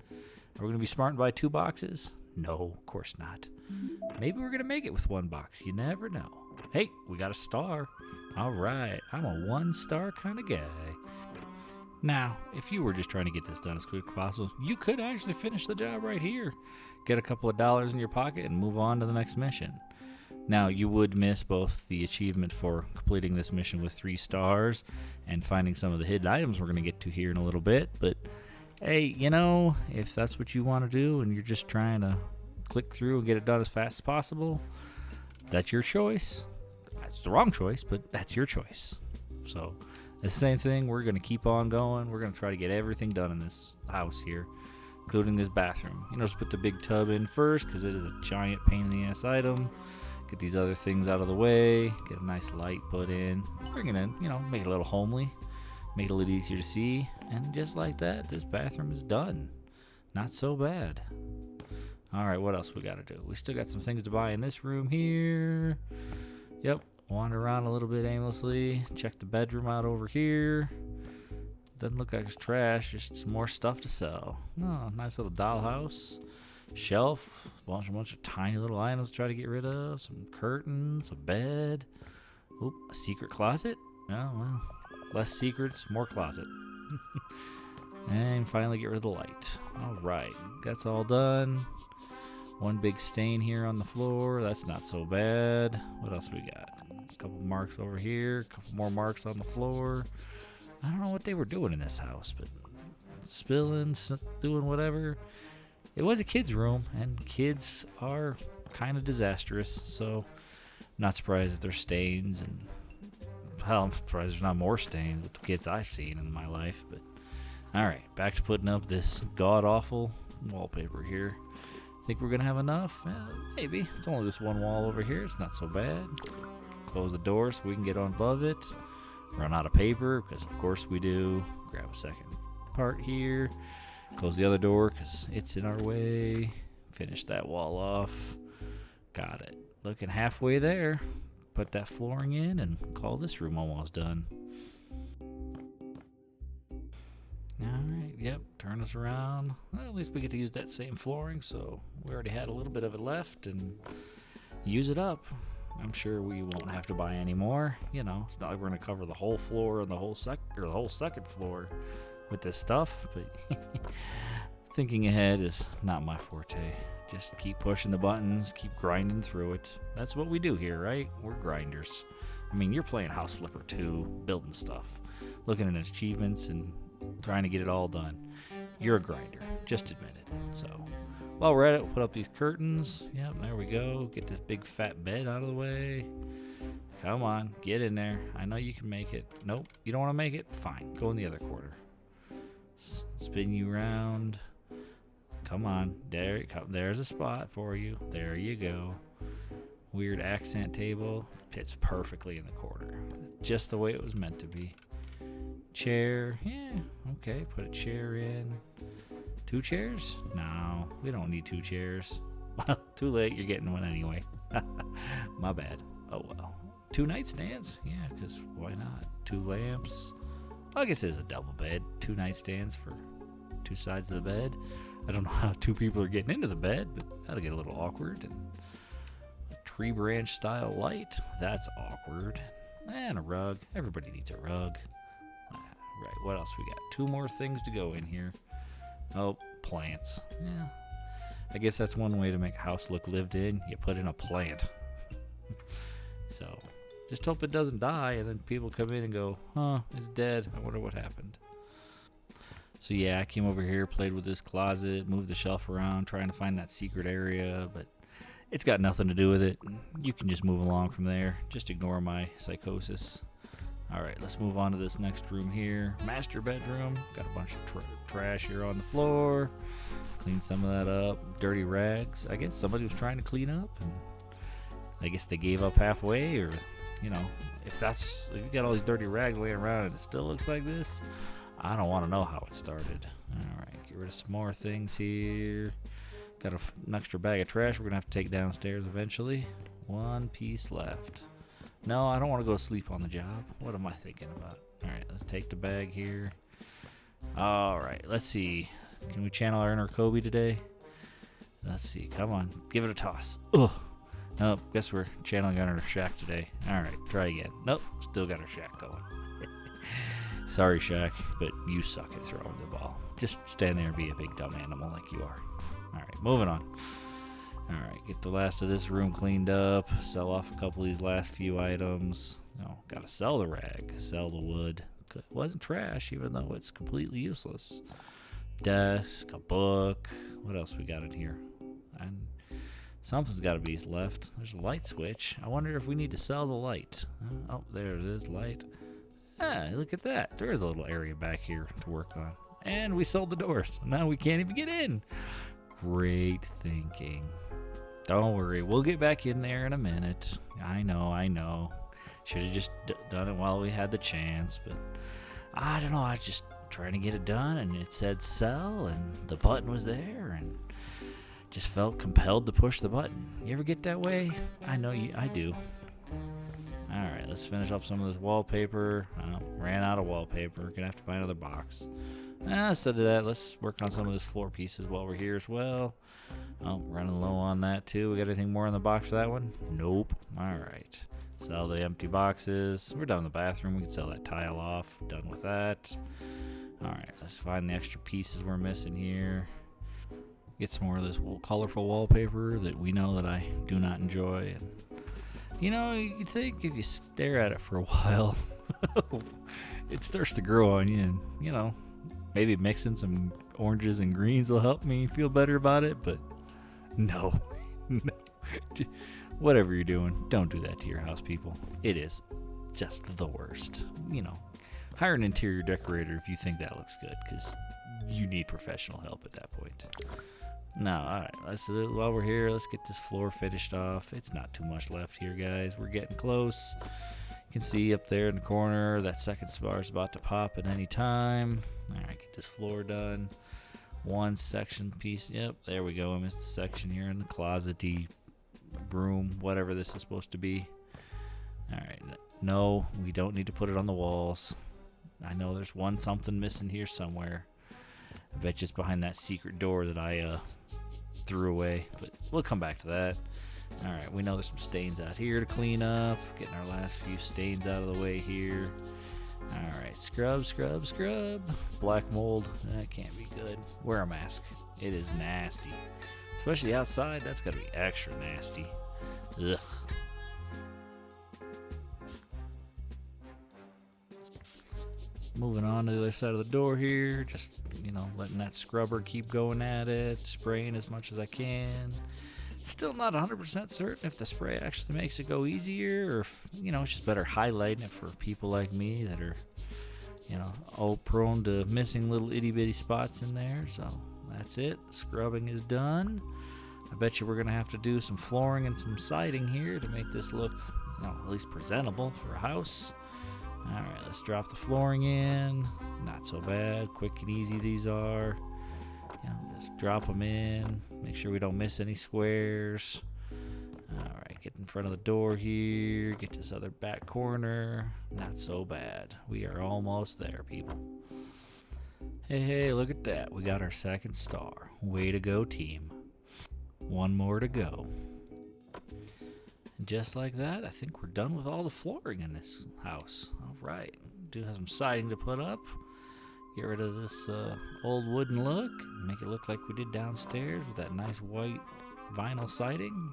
Are we going to be smart and buy 2 boxes? No, of course not. Maybe we're going to make it with 1 box. You never know. Hey, we got a star. All right, I'm a 1-star kind of guy. Now, if you were just trying to get this done as quick as possible, you could actually finish the job right here. Get a couple of dollars in your pocket and move on to the next mission. Now, you would miss both the achievement for completing this mission with 3 stars and finding some of the hidden items we're going to get to here in a little bit. But, hey, you know, if that's what you want to do and you're just trying to click through and get it done as fast as possible, that's your choice. That's the wrong choice, but that's your choice. So, the same thing, we're going to keep on going. We're going to try to get everything done in this house here, including this bathroom. You know, just put the big tub in first because it is a giant pain in the ass item. Get these other things out of the way. Get a nice light put in. Bring it in, you know, make it a little homely. Make it a little easier to see. And just like that, this bathroom is done. Not so bad. Alright, what else we got to do? We still got some things to buy in this room here. Yep. Wander around a little bit aimlessly. Check the bedroom out over here. Doesn't look like it's trash. Just some more stuff to sell. Oh, nice little dollhouse. Shelf. A bunch of tiny little items to try to get rid of. Some curtains. A bed. Oop, a secret closet. Oh, well. Less secrets, more closet. And finally get rid of the light. Alright. That's all done. One big stain here on the floor. That's not so bad. What else we got? A couple marks over here. A couple more marks on the floor. I don't know what they were doing in this house, but spilling, doing whatever. It was a kid's room, and kids are kind of disastrous, so I'm not surprised that there's stains, and hell, I'm surprised there's not more stains with the kids I've seen in my life. But alright, back to putting up this god-awful wallpaper here. Think we're gonna have enough? Maybe. It's only this one wall over here. It's not so bad. Close the door so we can get on above it. Run out of paper, because of course we do. Grab a second part here. Close the other door, because it's in our way. Finish that wall off. Got it. Looking halfway there. Put that flooring in and call this room almost done. Alright, yep, turn us around. Well, at least we get to use that same flooring, so we already had a little bit of it left, and use it up. I'm sure we won't have to buy any more. You know, it's not like we're going to cover the whole floor and the whole second floor with this stuff, but thinking ahead is not my forte. Just keep pushing the buttons, keep grinding through it. That's what we do here, right? We're grinders. I mean, you're playing House Flipper 2, building stuff, looking at achievements and trying to get it all done. You're a grinder. Just admit it. So, while we're at it, put up these curtains. Yep, there we go. Get this big fat bed out of the way. Come on, get in there. I know you can make it. Nope, you don't want to make it? Fine, go in the other quarter. Spin you around. Come on, there's a spot for you. There you go. Weird accent table. Fits perfectly in the corner. Just the way it was meant to be. Chair. Yeah, okay, put a chair in. 2 chairs? No, we don't need 2 chairs. Well, too late, you're getting one anyway. My bad. Oh well. 2 nightstands? Yeah, because why not? 2 lamps. Well, I guess it is a double bed. 2 nightstands for 2 sides of the bed. I don't know how 2 people are getting into the bed, but that'll get a little awkward. And a tree branch style light. That's awkward. And a rug. Everybody needs a rug. Right, what else we got? 2 more things to go in here. Oh, plants. Yeah. I guess that's one way to make a house look lived in. You put in a plant. So, just hope it doesn't die and then people come in and go, huh, it's dead. I wonder what happened. So yeah, I came over here, played with this closet, moved the shelf around, trying to find that secret area, but it's got nothing to do with it. You can just move along from there. Just ignore my psychosis. Alright, let's move on to this next room here. Master bedroom. Got a bunch of trash here on the floor. Clean some of that up. Dirty rags. I guess somebody was trying to clean up, and I guess they gave up halfway, or, you know, if you got all these dirty rags laying around and it still looks like this, I don't want to know how it started. Alright, get rid of some more things here. Got an extra bag of trash we're going to have to take downstairs eventually. 1 piece left. No, I don't want to go sleep on the job. What am I thinking about? Alright, let's take the bag here. Alright, let's see. Can we channel our inner Kobe today? Let's see. Come on. Give it a toss. Ugh. Nope, guess we're channeling our inner Shaq today. Alright, try again. Nope, still got our Shaq going. Sorry, Shaq, but you suck at throwing the ball. Just stand there and be a big dumb animal like you are. Alright, moving on. Alright, get the last of this room cleaned up. Sell off a couple of these last few items. No, gotta sell the rag. Sell the wood. It wasn't trash, even though it's completely useless. Desk, a book. What else we got in here? And something's got to be left. There's a light switch. I wonder if we need to sell the light. Oh, there it is, light. Ah, look at that. There is a little area back here to work on. And we sold the doors. Now we can't even get in. Great thinking. Don't worry, we'll get back in there in a minute. I know. Should have just done it while we had the chance, but I don't know. I was just trying to get it done, and it said sell, and the button was there, and just felt compelled to push the button. You ever get that way? I know I do. Alright, let's finish up some of this wallpaper. Ran out of wallpaper. Gonna have to buy another box. Instead of that, let's work on some of this floor pieces while we're here as well. Oh, running low on that too. We got anything more in the box for that one? Nope. Alright. Sell the empty boxes. We're done with the bathroom. We can sell that tile off. Done with that. Alright, let's find the extra pieces we're missing here. Get some more of this colorful wallpaper that we know that I do not enjoy. And, you know, you think if you stare at it for a while, it starts to grow on you. And, you know, maybe mixing some oranges and greens will help me feel better about it. But no. Whatever you're doing, don't do that to your house, people. It is just the worst. You know, hire an interior decorator if you think that looks good, because you need professional help at that point. Now, alright, while we're here, let's get this floor finished off. It's not too much left here, guys. We're getting close. You can see up there in the corner, that second spar is about to pop at any time. Alright, get this floor done. One section piece. Yep, there we go. I missed a section here in the closet-y room, whatever this is supposed to be. Alright, no, we don't need to put it on the walls. I know there's something missing here somewhere. I bet you it's behind that secret door that I threw away, but we'll come back to that. Alright, we know there's some stains out here to clean up. Getting our last few stains out of the way here. Alright, scrub. Black mold, that can't be good. Wear a mask. It is nasty. Especially outside, that's gotta be extra nasty. Ugh. moving on to the other side of the door here. Just, letting that scrubber keep going at it, spraying as much as I can. Still not 100% certain if the spray actually makes it go easier, or if, it's just better highlighting it for people like me that are, all prone to missing little itty bitty spots in there. So that's it. The scrubbing is done. I bet you we're going to have to do some flooring and some siding here to make this look, at least presentable for a house. Alright, let's drop the flooring in. Not so bad. Quick and easy these are. Just drop them in. Make sure we don't miss any squares. Alright, get in front of the door here. Get this other back corner. Not so bad. We are almost there, people. Hey, look at that. We got our second star. Way to go, team. One more to go. And just like that, I think we're done with all the flooring in this house. Alright, do have some siding to put up. Get rid of this old wooden look. Make it look like we did downstairs with that nice white vinyl siding.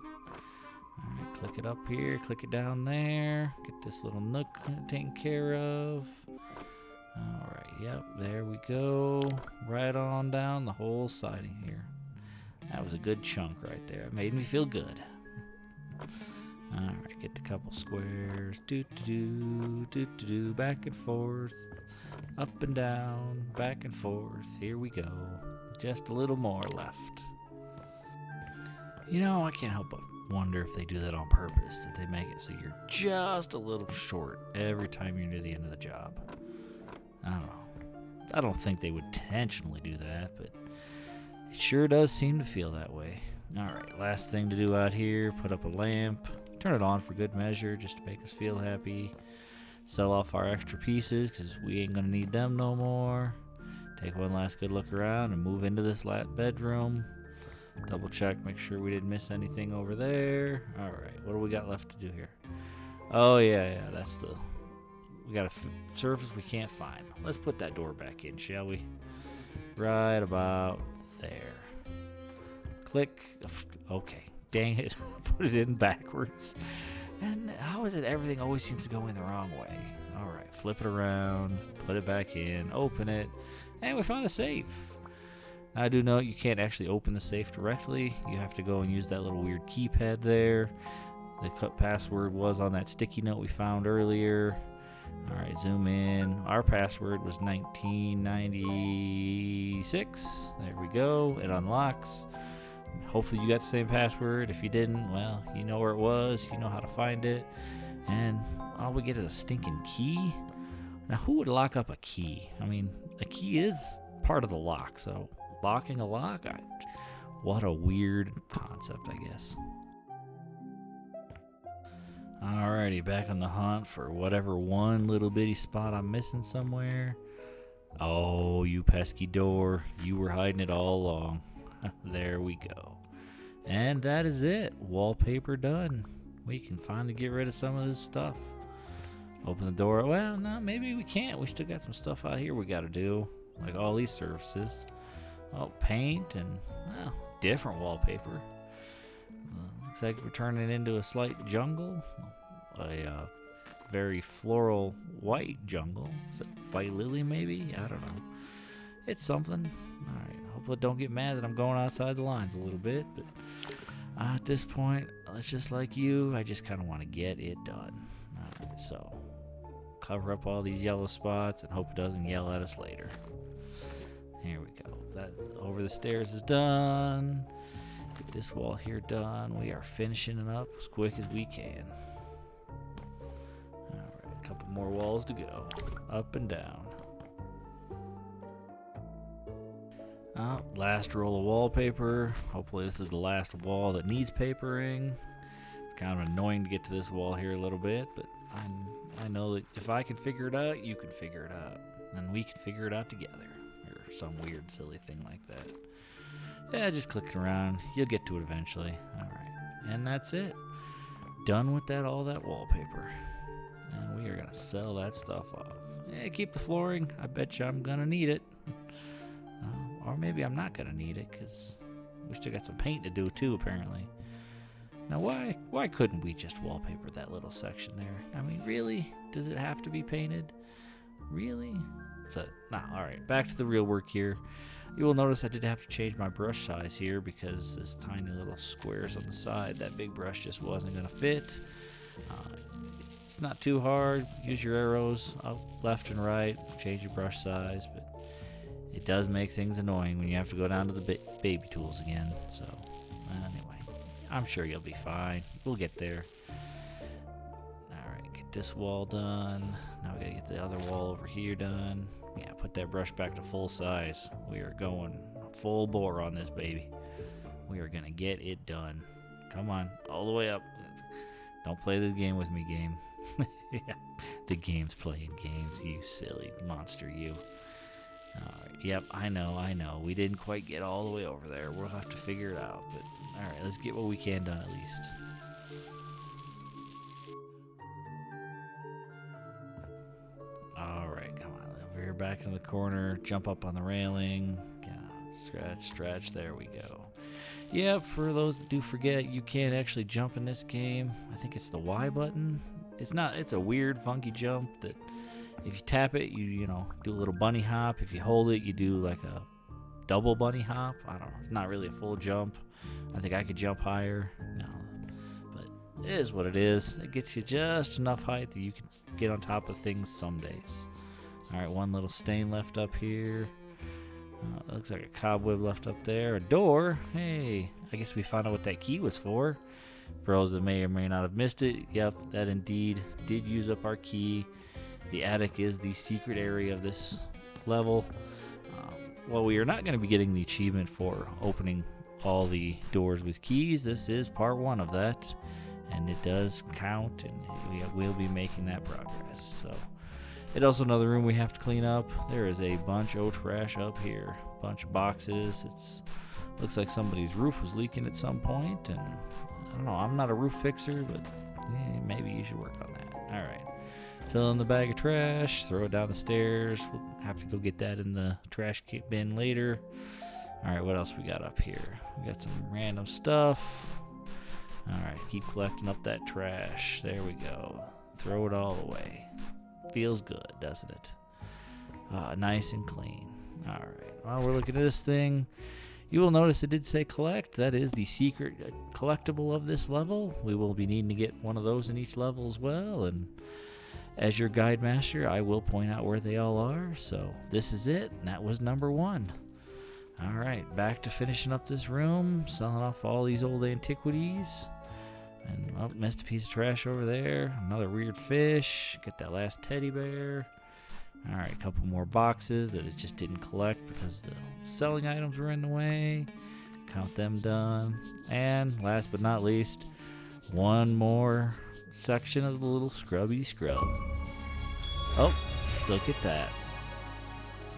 Alright, click it up here, click it down there. Get this little nook taken care of. Alright, yep, there we go. Right on down the whole siding here. That was a good chunk right there. It made me feel good. Alright, get a couple squares. Do, back and forth. Up and down, back and forth. Here we go. Just a little more left. I can't help but wonder if they do that on purpose. That they make it so you're just a little short every time you're near the end of the job. I don't know. I don't think they would intentionally do that, but it sure does seem to feel that way. Alright, last thing to do out here, put up a lamp. Turn it on for good measure, just to make us feel happy. Sell off our extra pieces, because we ain't going to need them no more. Take one last good look around and move into this bedroom. Double check, make sure we didn't miss anything over there. Alright, what do we got left to do here? Oh, yeah, that's we got a surface we can't find. Let's put that door back in, shall we? Right about there. Click. Okay. Dang it. Put it in backwards. And how is it everything always seems to go in the wrong way? Alright, flip it around, put it back in, open it, and we found a safe. Now, I do know you can't actually open the safe directly. You have to go and use that little weird keypad there. The password was on that sticky note we found earlier. Alright, zoom in. Our password was 1996. There we go. It unlocks. Hopefully you got the same password. If you didn't, well, you know where it was. You know how to find it. And all we get is a stinking key. Now, who would lock up a key? I mean, a key is part of the lock. So locking a lock? What a weird concept, I guess. Alrighty, back on the hunt for whatever one little bitty spot I'm missing somewhere. Oh, you pesky door. You were hiding it all along. There we go. And that is it. Wallpaper done. We can finally get rid of some of this stuff. Open the door. Well, no, maybe we can't. We still got some stuff out here we got to do. Like all these surfaces. Oh, paint and, well, different wallpaper. Looks like we're turning it into a slight jungle. A very floral white jungle. Is it white lily maybe? I don't know. It's something. Alright, hopefully don't get mad that I'm going outside the lines a little bit. But at this point, it's just like you. I just kind of want to get it done. Alright, so cover up all these yellow spots and hope it doesn't yell at us later. Here we go. That over the stairs is done. Get this wall here done. We are finishing it up as quick as we can. Alright, a couple more walls to go. Up and down. Last roll of wallpaper. Hopefully this is the last wall that needs papering. It's kind of annoying to get to this wall here a little bit, but I know that if I can figure it out, you can figure it out. And we can figure it out together. Or some weird, silly thing like that. Yeah, just clicking around. You'll get to it eventually. Alright. And that's it. Done with all that wallpaper. And we are going to sell that stuff off. Yeah, keep the flooring. I bet you I'm going to need it. Or maybe I'm not going to need it, because we still got some paint to do too, apparently. Now, why couldn't we just wallpaper that little section there? I mean, really? Does it have to be painted? Really? So, nah, alright. Back to the real work here. You will notice I did have to change my brush size here because this tiny little squares on the side, that big brush just wasn't going to fit. It's not too hard. Use your arrows up, left and right. Change your brush size, but it does make things annoying when you have to go down to the baby tools again. So, anyway, I'm sure you'll be fine. We'll get there. Alright, get this wall done. Now we gotta get the other wall over here done. Yeah, put that brush back to full size. We are going full bore on this baby. We are gonna get it done. Come on, all the way up. Don't play this game with me, game. Yeah, the game's playing games, you silly monster, you. Alright, yep, I know. We didn't quite get all the way over there. We'll have to figure it out. But alright, let's get what we can done at least. Alright, come on. Over here back in the corner. Jump up on the railing. Yeah, stretch. There we go. Yep, for those that do forget, you can't actually jump in this game. I think it's the Y button. It's a weird, funky jump that if you tap it, you do a little bunny hop. If you hold it, you do like a double bunny hop. I don't know. It's not really a full jump. I think I could jump higher. No. But it is what it is. It gets you just enough height that you can get on top of things some days. Alright, one little stain left up here. Looks like a cobweb left up there. A door. Hey, I guess we found out what that key was for. For those that may or may not have missed it, yep, that indeed did use up our key. The attic is the secret area of this level. While we are not going to be getting the achievement for opening all the doors with keys, this is part 1 of that, and it does count, and we will be making that progress. So, it's also another room we have to clean up. There is a bunch of trash up here, bunch of boxes. Looks like somebody's roof was leaking at some point, and I don't know. I'm not a roof fixer, but maybe you should work on that. All right. Fill in the bag of trash, throw it down the stairs. We'll have to go get that in the trash bin later. All right, what else we got up here? We got some random stuff. All right, keep collecting up that trash. There we go. Throw it all away. Feels good, doesn't it? Nice and clean. All right, while we're looking at this thing, you will notice it did say collect. That is the secret collectible of this level. We will be needing to get one of those in each level as well, and as your guide master, I will point out where they all are. So this is it, and that was number 1. All right, back to finishing up this room, selling off all these old antiquities. And missed a piece of trash over there. Another weird fish. Get that last teddy bear. All right, a couple more boxes that it just didn't collect because the selling items were in the way. Count them done. And last but not least, one more section of the little scrubby scrub. Oh, look at that.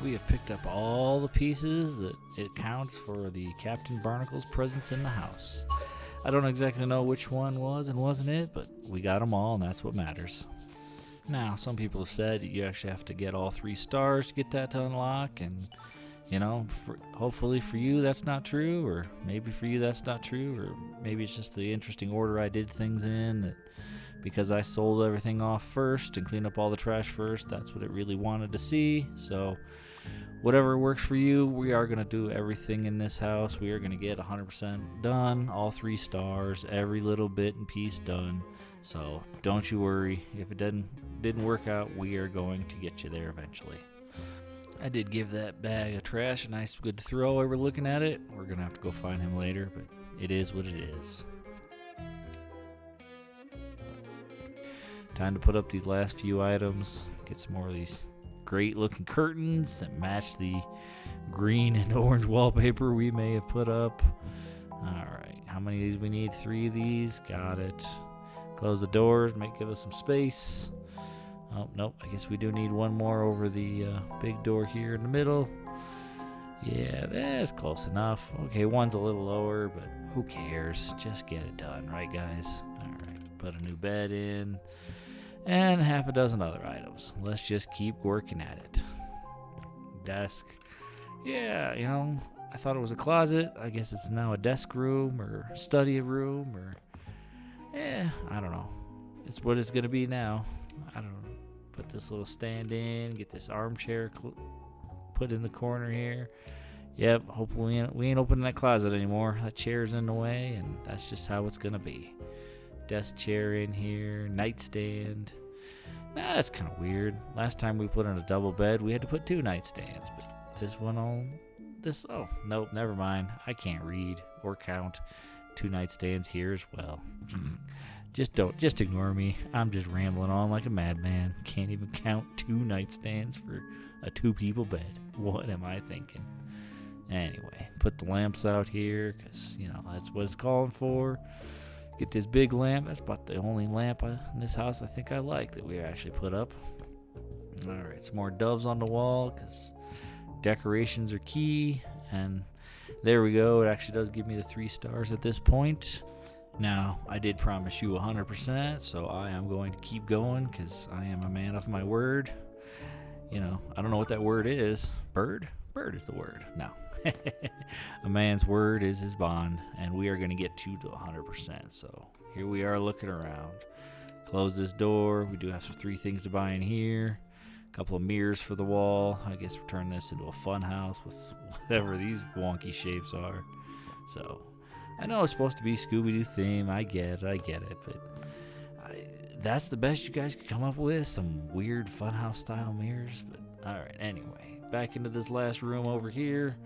We have picked up all the pieces that it counts for the Captain Barnacle's presence in the house. I don't exactly know which one was and wasn't it, but we got them all, and that's what matters. Now, some people have said that you actually have to get all 3 stars to get that to unlock, and, hopefully for you that's not true, or maybe for you that's not true, or maybe it's just the interesting order I did things in, that because I sold everything off first and cleaned up all the trash first, that's what it really wanted to see. So whatever works for you, we are going to do everything in this house. We are going to get 100% done, all 3 stars, every little bit and piece done. So don't you worry. If it didn't work out, we are going to get you there eventually. I did give that bag of trash a nice good throw while we're looking at it. We're going to have to go find him later, but it is what it is. Time to put up these last few items. Get some more of these great looking curtains that match the green and orange wallpaper we may have put up. Alright, how many of these we need? 3 of these. Got it. Close the doors, give us some space. Oh, nope, I guess we do need one more over the big door here in the middle. Yeah, that's close enough. Okay, one's a little lower, but who cares? Just get it done, right guys? Alright, put a new bed in. And half a dozen other items. Let's just keep working at it. Desk. Yeah, I thought it was a closet. I guess it's now a desk room or study room or... I don't know. It's what it's going to be now. I don't know. Put this little stand in. Get this armchair put in the corner here. Yep, hopefully we ain't opening that closet anymore. That chair's in the way, and that's just how it's gonna be. Desk chair in here, nightstand. Nah, that's kind of weird. Last time we put in a double bed, we had to put 2 nightstands, but this one oh, nope, never mind. I can't read or count. 2 nightstands here as well. Just ignore me. I'm just rambling on like a madman. Can't even count 2 nightstands for a 2-people bed. What am I thinking? Anyway, put the lamps out here because, that's what it's calling for. Get this big lamp. That's about the only lamp in this house I think I like that we actually put up. All right, some more doves on the wall because decorations are key. And there we go. It actually does give me the 3 stars at this point. Now, I did promise you 100%, so I am going to keep going because I am a man of my word. I don't know what that word is. Bird? Bird is the word. No. A man's word is his bond, and we are going to get to 100%. So here we are looking around. Close this door. We do have some 3 things to buy in here. A couple of mirrors for the wall. I guess we're turning this into a fun house with whatever these wonky shapes are. So I know it's supposed to be Scooby Doo theme. I get it, but that's the best you guys could come up with. Some weird funhouse style mirrors. But all right, anyway, back into this last room over here.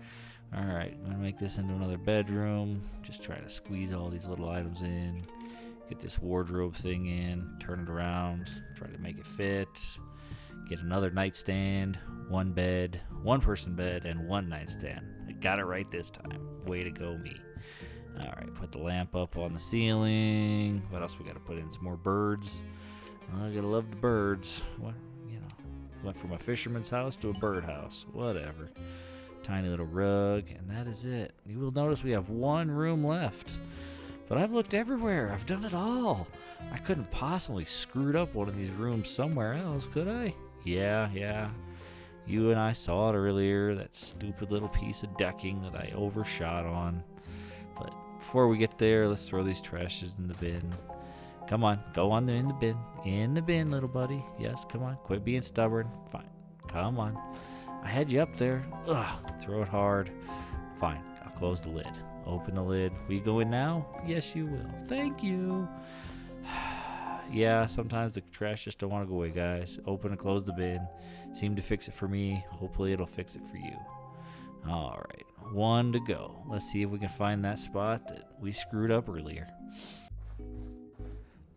All right, I'm gonna make this into another bedroom. Just try to squeeze all these little items in. Get this wardrobe thing in. Turn it around. Try to make it fit. Get another nightstand, 1 bed, 1-person bed, and 1 nightstand. I got it right this time. Way to go, me. All right, put the lamp up on the ceiling. What else we got to put in? Some more birds. I gotta love the birds. Went from a fisherman's house to a bird house. Whatever. Tiny little rug, and that is it. You will notice we have 1 room left. But I've looked everywhere. I've done it all. I couldn't possibly screwed up one of these rooms somewhere else, could I? Yeah. You and I saw it earlier, that stupid little piece of decking that I overshot on. But before we get there, let's throw these trashes in the bin. Come on, go on in the bin. In the bin, little buddy. Yes, come on. Quit being stubborn. Fine. Come on. I had you up there. Ugh, throw it hard. Fine, I'll close the lid. Open the lid. Will you go in now? Yes, you will. Thank you. Yeah, sometimes the trash just don't want to go away, guys. Open and close the bin. Seemed to fix it for me. Hopefully it'll fix it for you. All right, 1 to go. Let's see if we can find that spot that we screwed up earlier.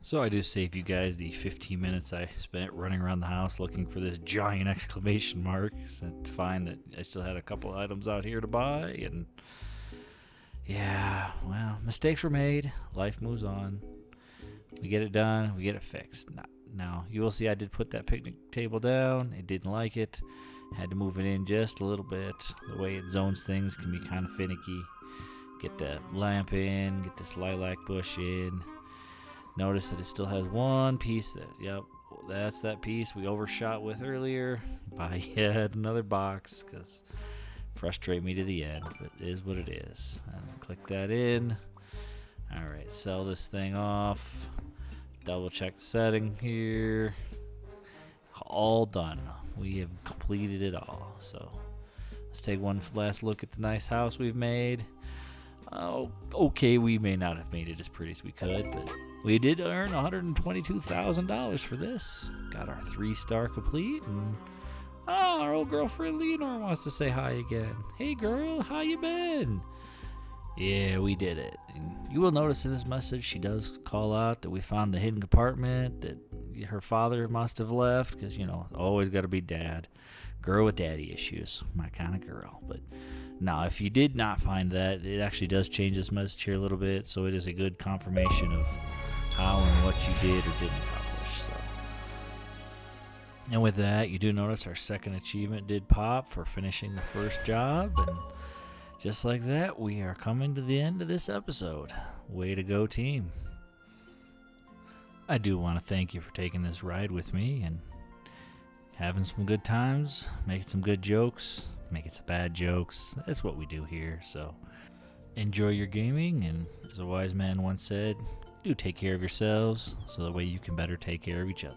So I do save you guys the 15 minutes I spent running around the house looking for this giant exclamation mark and to find that I still had a couple items out here to buy. And yeah, well, mistakes were made. Life moves on. We get it done. We get it fixed. Now, you will see I did put that picnic table down. It didn't like it. Had to move it in just a little bit. The way it zones things can be kind of finicky. Get the lamp in. Get this lilac bush in. Notice that it still has 1 piece yep, that's that piece we overshot with earlier. Buy yet another box because frustrate me to the end, but it is what it is. And click that in. All right, sell this thing off. Double check the setting here. All done. We have completed it all. So let's take one last look at the nice house we've made. Oh, okay, we may not have made it as pretty as we could, but we did earn $122,000 for this. Got our 3-star complete, and our old girlfriend Leonore wants to say hi again. Hey girl, how you been? Yeah, we did it. And you will notice in this message she does call out that we found the hidden compartment that her father must have left, because always got to be dad. Girl with daddy issues, my kind of girl. But now, if you did not find that, it actually does change this message here a little bit, so it is a good confirmation of how and what you did or didn't accomplish. So, and with that, you do notice our second achievement did pop for finishing the first job, and just like that, we are coming to the end of this episode. Way to go, team. I do want to thank you for taking this ride with me and having some good times, making some good jokes, making some bad jokes. That's what we do here. So enjoy your gaming, and as a wise man once said, do take care of yourselves so that way you can better take care of each other.